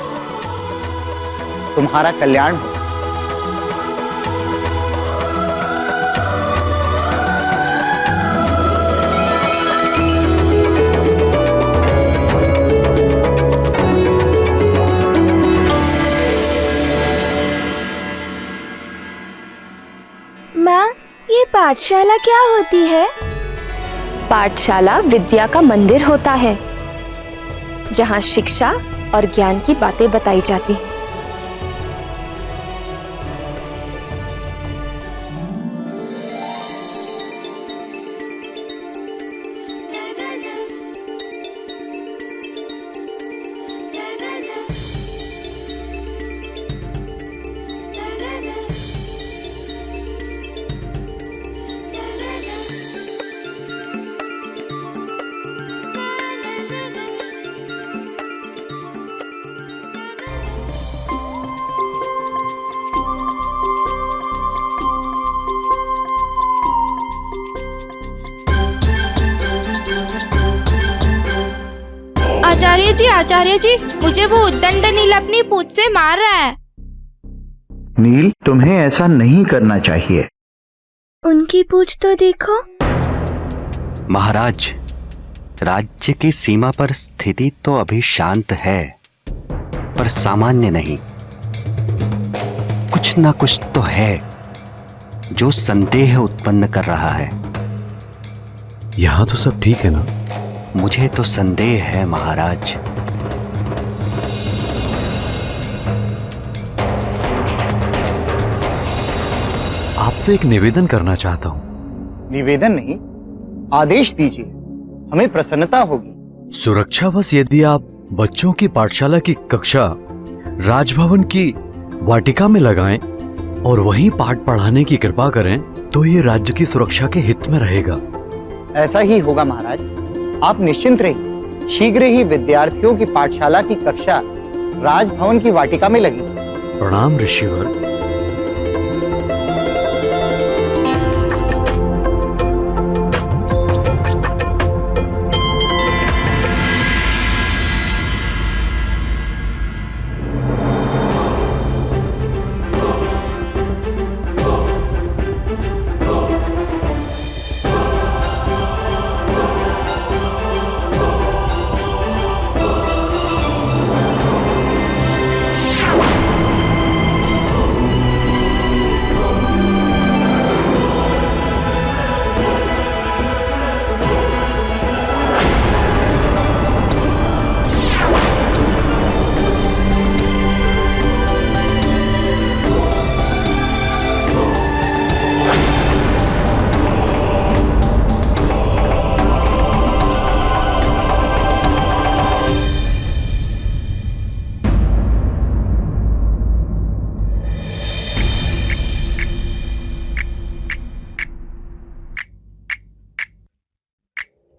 U: तुम्हारा कल्याण हो।
P: पाठशाला क्या होती है?
O: पाठशाला विद्या का मंदिर होता है, जहाँ शिक्षा और ज्ञान की बातें बताई जाती हैं।
H: आचार्य जी, मुझे वो उद्दंड नील अपनी पूंछ से मार रहा है।
M: नील, तुम्हें ऐसा नहीं करना चाहिए।
P: उनकी पूंछ तो देखो।
G: महाराज, राज्य की सीमा पर स्थिति तो अभी शांत है, पर सामान्य नहीं। कुछ ना कुछ तो है जो संदेह उत्पन्न कर रहा है।
B: यहां तो सब ठीक है ना?
G: मुझे तो संदेह है महाराज।
B: आपसे एक निवेदन करना चाहता हूं।
U: निवेदन नहीं, आदेश दीजिए, हमें प्रसन्नता होगी।
B: सुरक्षावश यदि आप बच्चों की पाठशाला की कक्षा राजभवन की वाटिका में लगाएं और वहीं पाठ पढ़ाने की कृपा करें तो ये राज्य की सुरक्षा के हित में रहेगा।
U: ऐसा ही होगा महाराज, आप निश्चिंत रहिए। शीघ्र ही विद्यार्थियों की पाठशाला की कक्षा राजभवन की वाटिका में लगी।
B: प्रणाम ऋषिवर।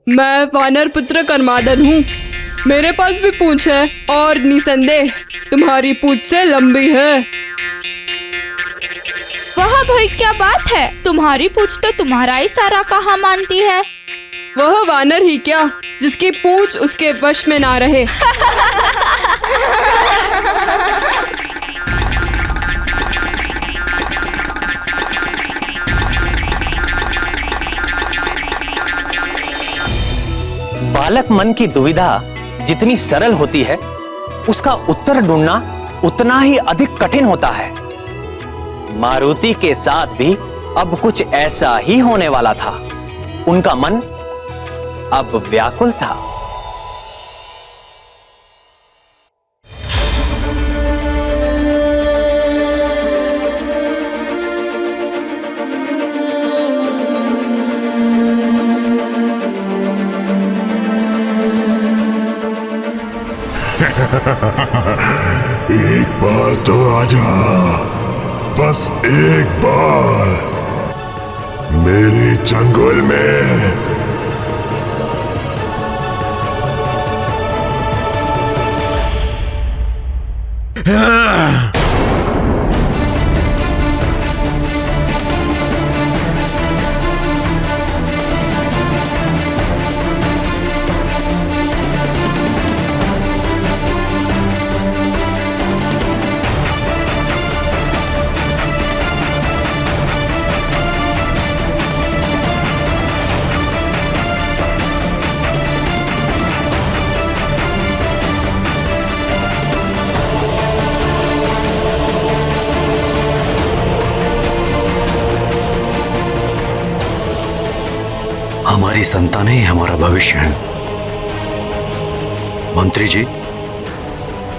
N: मैं वानर पुत्र कर्मादन हूँ। मेरे पास भी पूंछ है और निसंदेह तुम्हारी पूंछ से लंबी है।
H: वह भाई क्या बात है, तुम्हारी पूंछ तो तुम्हारा इशारा कहाँ मानती है।
N: वह वानर ही क्या जिसकी पूंछ उसके वश में ना रहे।
E: बालक मन की दुविधा जितनी सरल होती है, उसका उत्तर ढूंढना उतना ही अधिक कठिन होता है। मारुति के साथ भी अब कुछ ऐसा ही होने वाला था। उनका मन अब व्याकुल था।
L: एक बार तो आजा, बस एक बार मेरे जंगल में।
B: हमारी संतानें ही हमारा भविष्य हैं। मंत्री जी,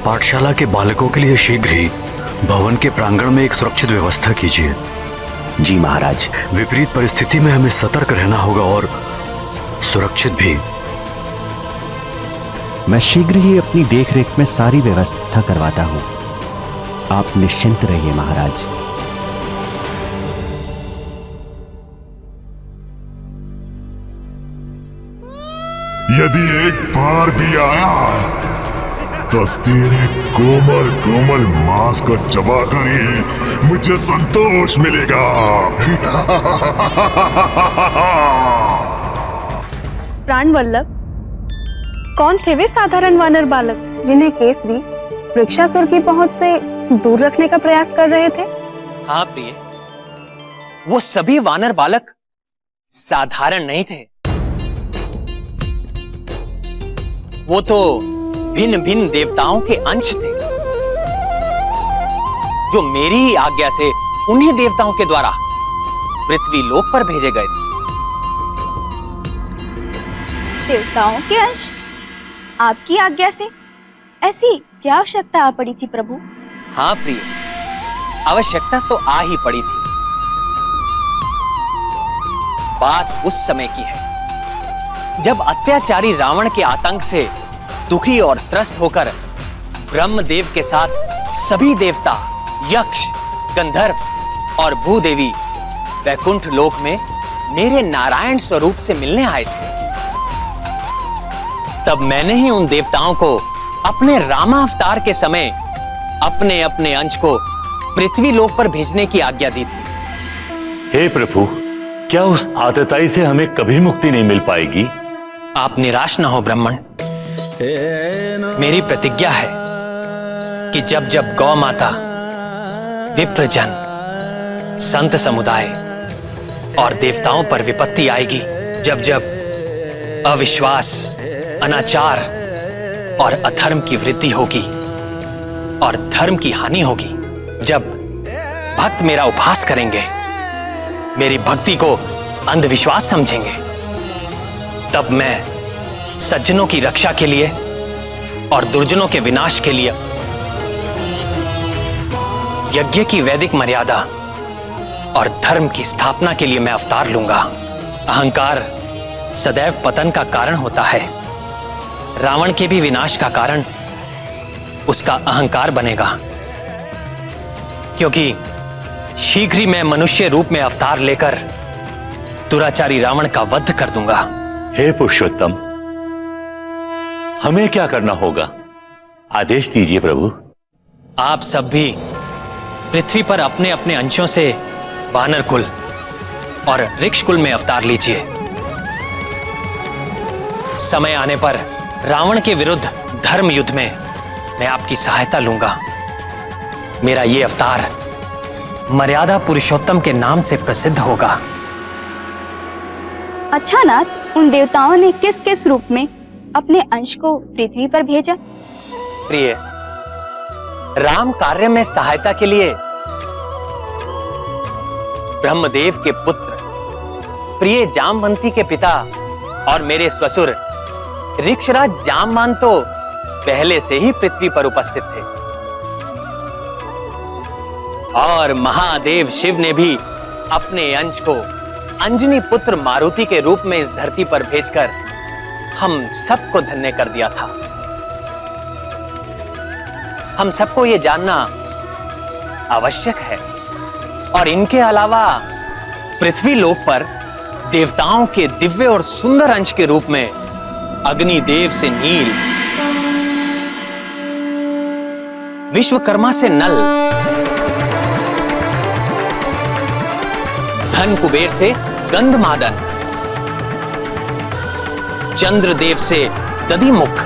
B: पाठशाला के बालकों के लिए शीघ्र ही भवन के प्रांगण में एक सुरक्षित व्यवस्था कीजिए।
G: जी महाराज।
B: विपरीत परिस्थिति में हमें सतर्क रहना होगा और सुरक्षित भी।
G: मैं शीघ्र ही अपनी देखरेख में सारी व्यवस्था करवाता हूं। आप निश्चिंत रहिए महाराज।
L: यदि एक बार भी आया तो तेरे कोमल कोमल मांस को चबाकर ही मुझे संतोष मिलेगा।
W: प्राण वल्लभ, कौन थे वे साधारण वानर बालक जिन्हें केसरी वृक्षासुर की पहुंच से दूर रखने का प्रयास कर रहे थे?
E: हाँ प्रिय, वो सभी वानर बालक साधारण नहीं थे। वो तो भिन्न भिन्न देवताओं के अंश थे, जो मेरी ही आज्ञा से उन्हीं देवताओं के द्वारा पृथ्वी लोक पर भेजे गए थे।
V: देवताओं के अंश? आपकी आज्ञा से? ऐसी क्या आवश्यकता आ पड़ी थी प्रभु?
E: हाँ प्रिय, आवश्यकता तो आ ही पड़ी थी। बात उस समय की है जब अत्याचारी रावण के आतंक से दुखी और त्रस्त होकर ब्रह्मदेव के साथ सभी देवता, यक्ष, गंधर्व और भूदेवी वैकुंठ लोक में मेरे नारायण स्वरूप से मिलने आए थे। तब मैंने ही उन देवताओं को अपने रामावतार के समय अपने अपने अंश को पृथ्वी लोक पर भेजने की आज्ञा दी थी।
D: हे प्रभु, क्या उस आतताई से हमें कभी मुक्ति नहीं मिल पाएगी?
E: आप निराश न हो ब्राह्मण। मेरी प्रतिज्ञा है कि जब जब गौ माता, विप्रजन, संत समुदाय और देवताओं पर विपत्ति आएगी, जब जब अविश्वास, अनाचार और अधर्म की वृद्धि होगी और धर्म की हानि होगी, जब भक्त मेरा उपहास करेंगे, मेरी भक्ति को अंधविश्वास समझेंगे, तब मैं सज्जनों की रक्षा के लिए और दुर्जनों के विनाश के लिए यज्ञ की वैदिक मर्यादा और धर्म की स्थापना के लिए मैं अवतार लूंगा। अहंकार सदैव पतन का कारण होता है। रावण के भी विनाश का कारण उसका अहंकार बनेगा, क्योंकि शीघ्र ही मैं मनुष्य रूप में अवतार लेकर दुराचारी रावण का वध कर दूंगा।
D: हे पुरुषोत्तम, हमें क्या करना होगा? आदेश दीजिए प्रभु।
E: आप सब भी पृथ्वी पर अपने अपने अंशों से वानर कुल और ऋक्ष कुल में अवतार लीजिए। समय आने पर रावण के विरुद्ध धर्म युद्ध में मैं आपकी सहायता लूंगा। मेरा ये अवतार मर्यादा पुरुषोत्तम के नाम से प्रसिद्ध होगा।
V: अच्छा नाथ, उन देवताओं ने किस किस रूप में अपने अंश को पृथ्वी पर भेजा?
E: प्रिय, राम कार्य में सहायता के लिए ब्रह्मदेव के पुत्र, प्रिय जामवंती के पिता और मेरे ससुर ऋक्षराज जामवान तो पहले से ही पृथ्वी पर उपस्थित थे, और महादेव शिव ने भी अपने अंश को अंजनी पुत्र मारुति के रूप में इस धरती पर भेजकर हम सबको धन्य कर दिया था। हम सबको यह जानना आवश्यक है, और इनके अलावा पृथ्वी लोक पर देवताओं के दिव्य और सुंदर अंश के रूप में अग्निदेव से नील, विश्वकर्मा से नल, धन कुबेर से गंधमादन, चंद्रदेव से दधिमुख,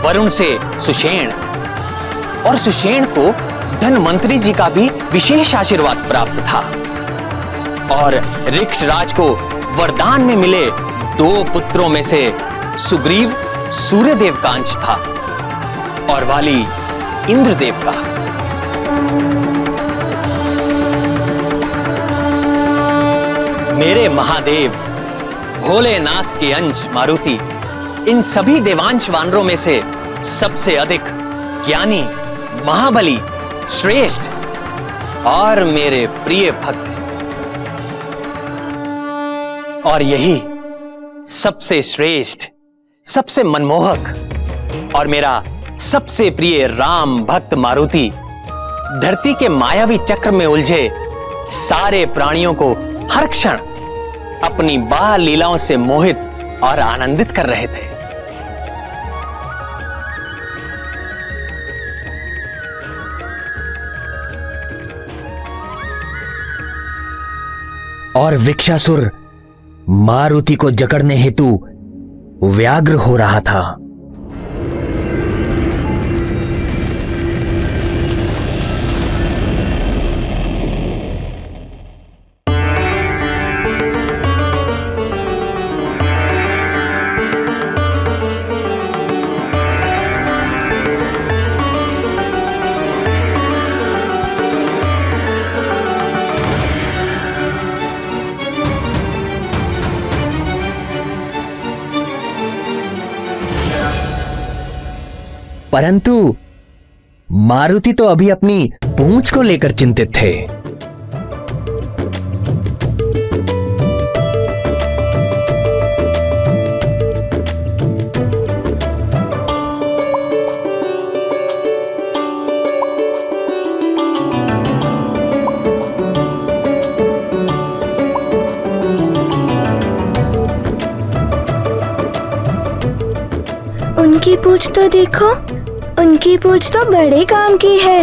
E: वरुण से सुषेण, और सुषेण को धनवंतरी जी का भी विशेष आशीर्वाद प्राप्त था, और ऋक्षराज को वरदान में मिले 2 पुत्रों में से सुग्रीव सूर्यदेव का अंश था और वाली इंद्रदेव का। मेरे महादेव भोलेनाथ के अंश मारुति इन सभी देवांश वानरों में से सबसे अधिक ज्ञानी, महाबली, श्रेष्ठ और मेरे प्रिय भक्त हैं। और यही सबसे श्रेष्ठ, सबसे मनमोहक और मेरा सबसे प्रिय राम भक्त मारुति धरती के मायावी चक्र में उलझे सारे प्राणियों को हर क्षण अपनी बाल लीलाओं से मोहित और आनंदित कर रहे थे। और वृक्षासुर मारुति को जकड़ने हेतु व्यग्र हो रहा था। परंतु मारुति तो अभी अपनी पूंछ को लेकर चिंतित थे।
P: उनकी पूंछ तो देखो, उनकी पूंछ तो बड़े काम की है।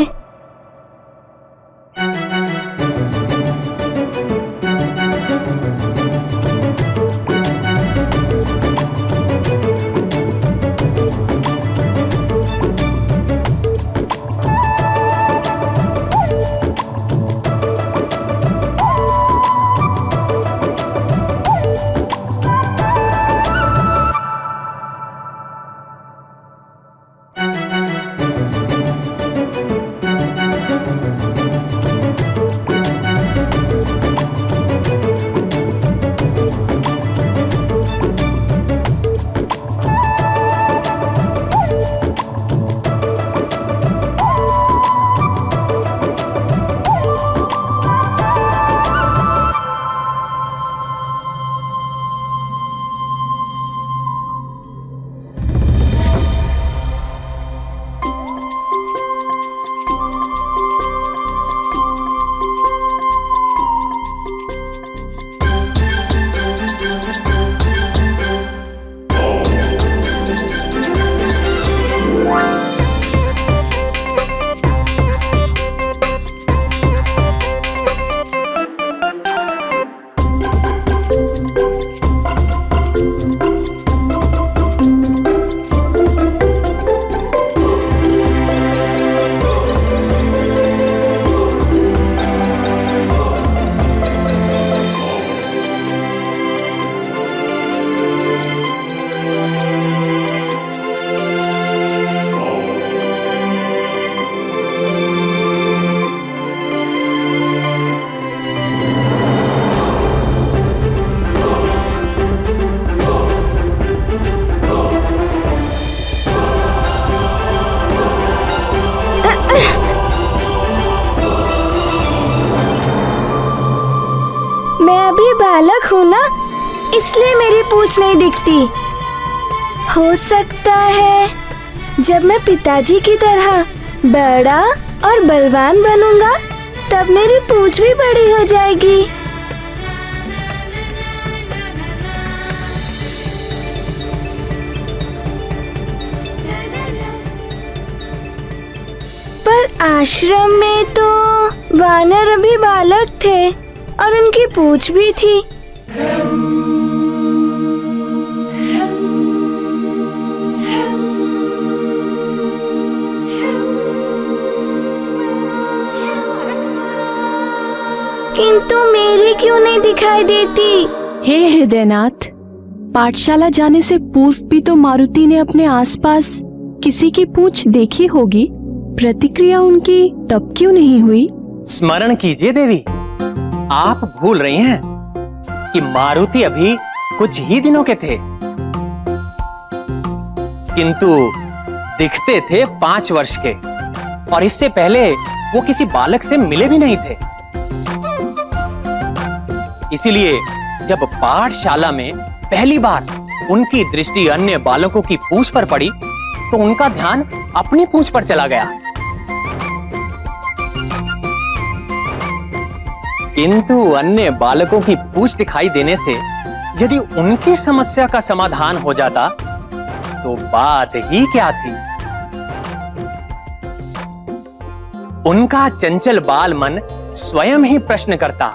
P: बालक हूँ ना, इसलिए मेरी पूंछ नहीं दिखती। हो सकता है जब मैं पिताजी की तरह बड़ा और बलवान बनूंगा तब मेरी पूंछ भी बड़ी हो जाएगी। पर आश्रम में तो वानर अभी बालक थे और उनकी पूंछ भी थी। किंतु मेरी क्यों नहीं दिखाई देती?
K: हे हृदयनाथ, पाठशाला जाने से पूर्व भी तो मारुति ने अपने आसपास किसी की पूंछ देखी होगी, प्रतिक्रिया उनकी तब क्यों नहीं हुई?
E: स्मरण कीजिए देवी, आप भूल रही हैं कि मारुति अभी कुछ ही दिनों के थे, किंतु दिखते थे 5 वर्ष के, और इससे पहले वो किसी बालक से मिले भी नहीं थे। इसीलिए जब पाठशाला में पहली बार उनकी दृष्टि अन्य बालकों की पूंछ पर पड़ी तो उनका ध्यान अपनी पूंछ पर चला गया। किंतु अन्य बालकों की पूंछ दिखाई देने से यदि उनकी समस्या का समाधान हो जाता तो बात ही क्या थी। उनका चंचल बाल मन स्वयं ही प्रश्न करता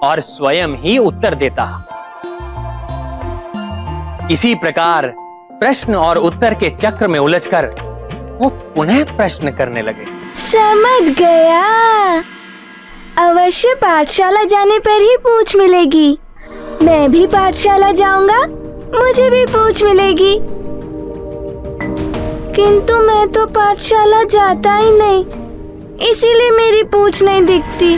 E: और स्वयं ही उत्तर देता। इसी प्रकार प्रश्न और उत्तर के चक्र में उलझकर वो पुनः प्रश्न करने लगे।
P: समझ गया, अवश्य पाठशाला जाने पर ही पूंछ मिलेगी। मैं भी पाठशाला जाऊंगा, मुझे भी पूंछ मिलेगी। किंतु मैं तो पाठशाला जाता ही नहीं, इसीलिए मेरी पूंछ नहीं दिखती।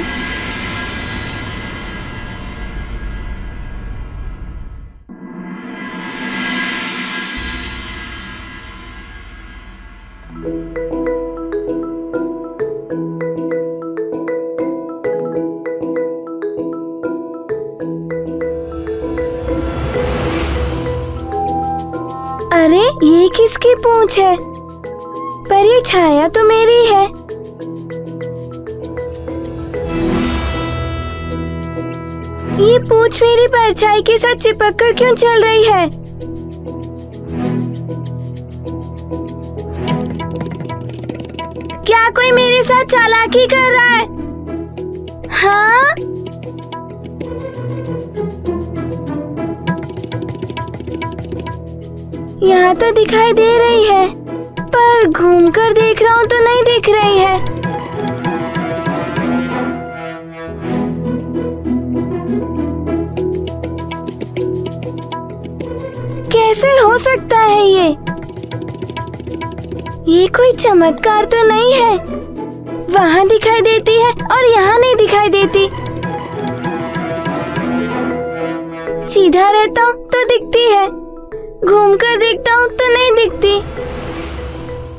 P: अरे ये किसकी पूंछ है? पर ये छाया तो मेरी है। ये पूंछ मेरी परछाई के साथ चिपक कर क्यों चल रही है? क्या कोई मेरे साथ चालाकी कर रहा है? हाँ? यहाँ तो दिखाई दे रही है, पर घूमकर देख रहा हूँ तो नहीं दिख रही है। कैसे हो सकता है ये? ये कोई चमत्कार तो नहीं है। वहाँ दिखाई देती है और यहाँ नहीं दिखाई देती। सीधा रहता हूँ तो दिखती है, घूमकर देखता हूँ तो नहीं दिखती।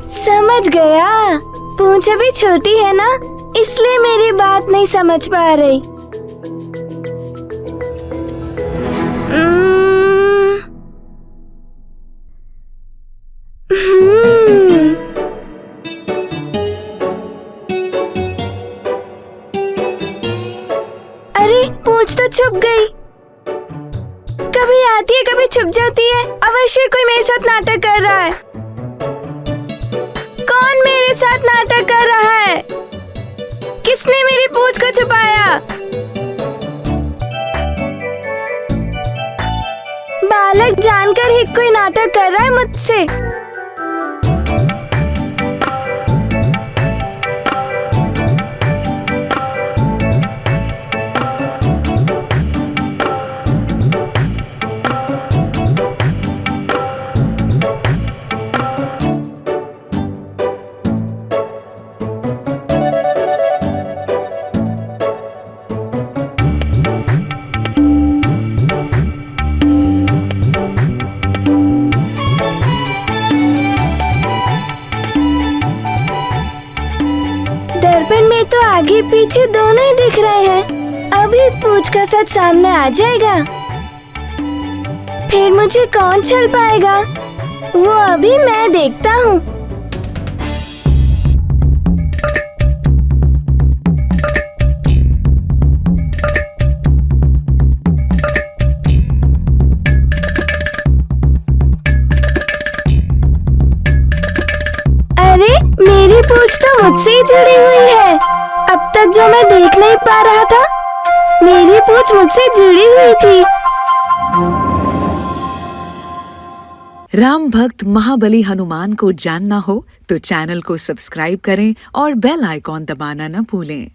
P: समझ गया, पूंछ अभी छोटी है ना, इसलिए मेरी बात नहीं समझ पा रही। अरे पूंछ तो छुप गई। कभी आती है कभी छुप जाती है। अवश्य कोई मेरे साथ नाटक कर रहा है। कौन मेरे साथ नाटक कर रहा है? किसने मेरी पूंछ को छुपाया? बालक जानकर ही कोई नाटक कर रहा है मुझसे। दर्पण में तो आगे पीछे दोनों ही दिख रहे हैं। अभी पूंछ का सच सामने आ जाएगा, फिर मुझे कौन छल पाएगा? वो अभी मैं देखता हूँ। अरे मेरी पूंछ तो मुझसे ही जुड़ी हुई है। अब तक जो मैं देख नहीं पा रहा था, मेरी पूंछ मुझसे जुड़ी हुई थी।
F: राम भक्त महाबली हनुमान को जानना हो तो चैनल को सब्सक्राइब करें और बेल आइकॉन दबाना न भूलें।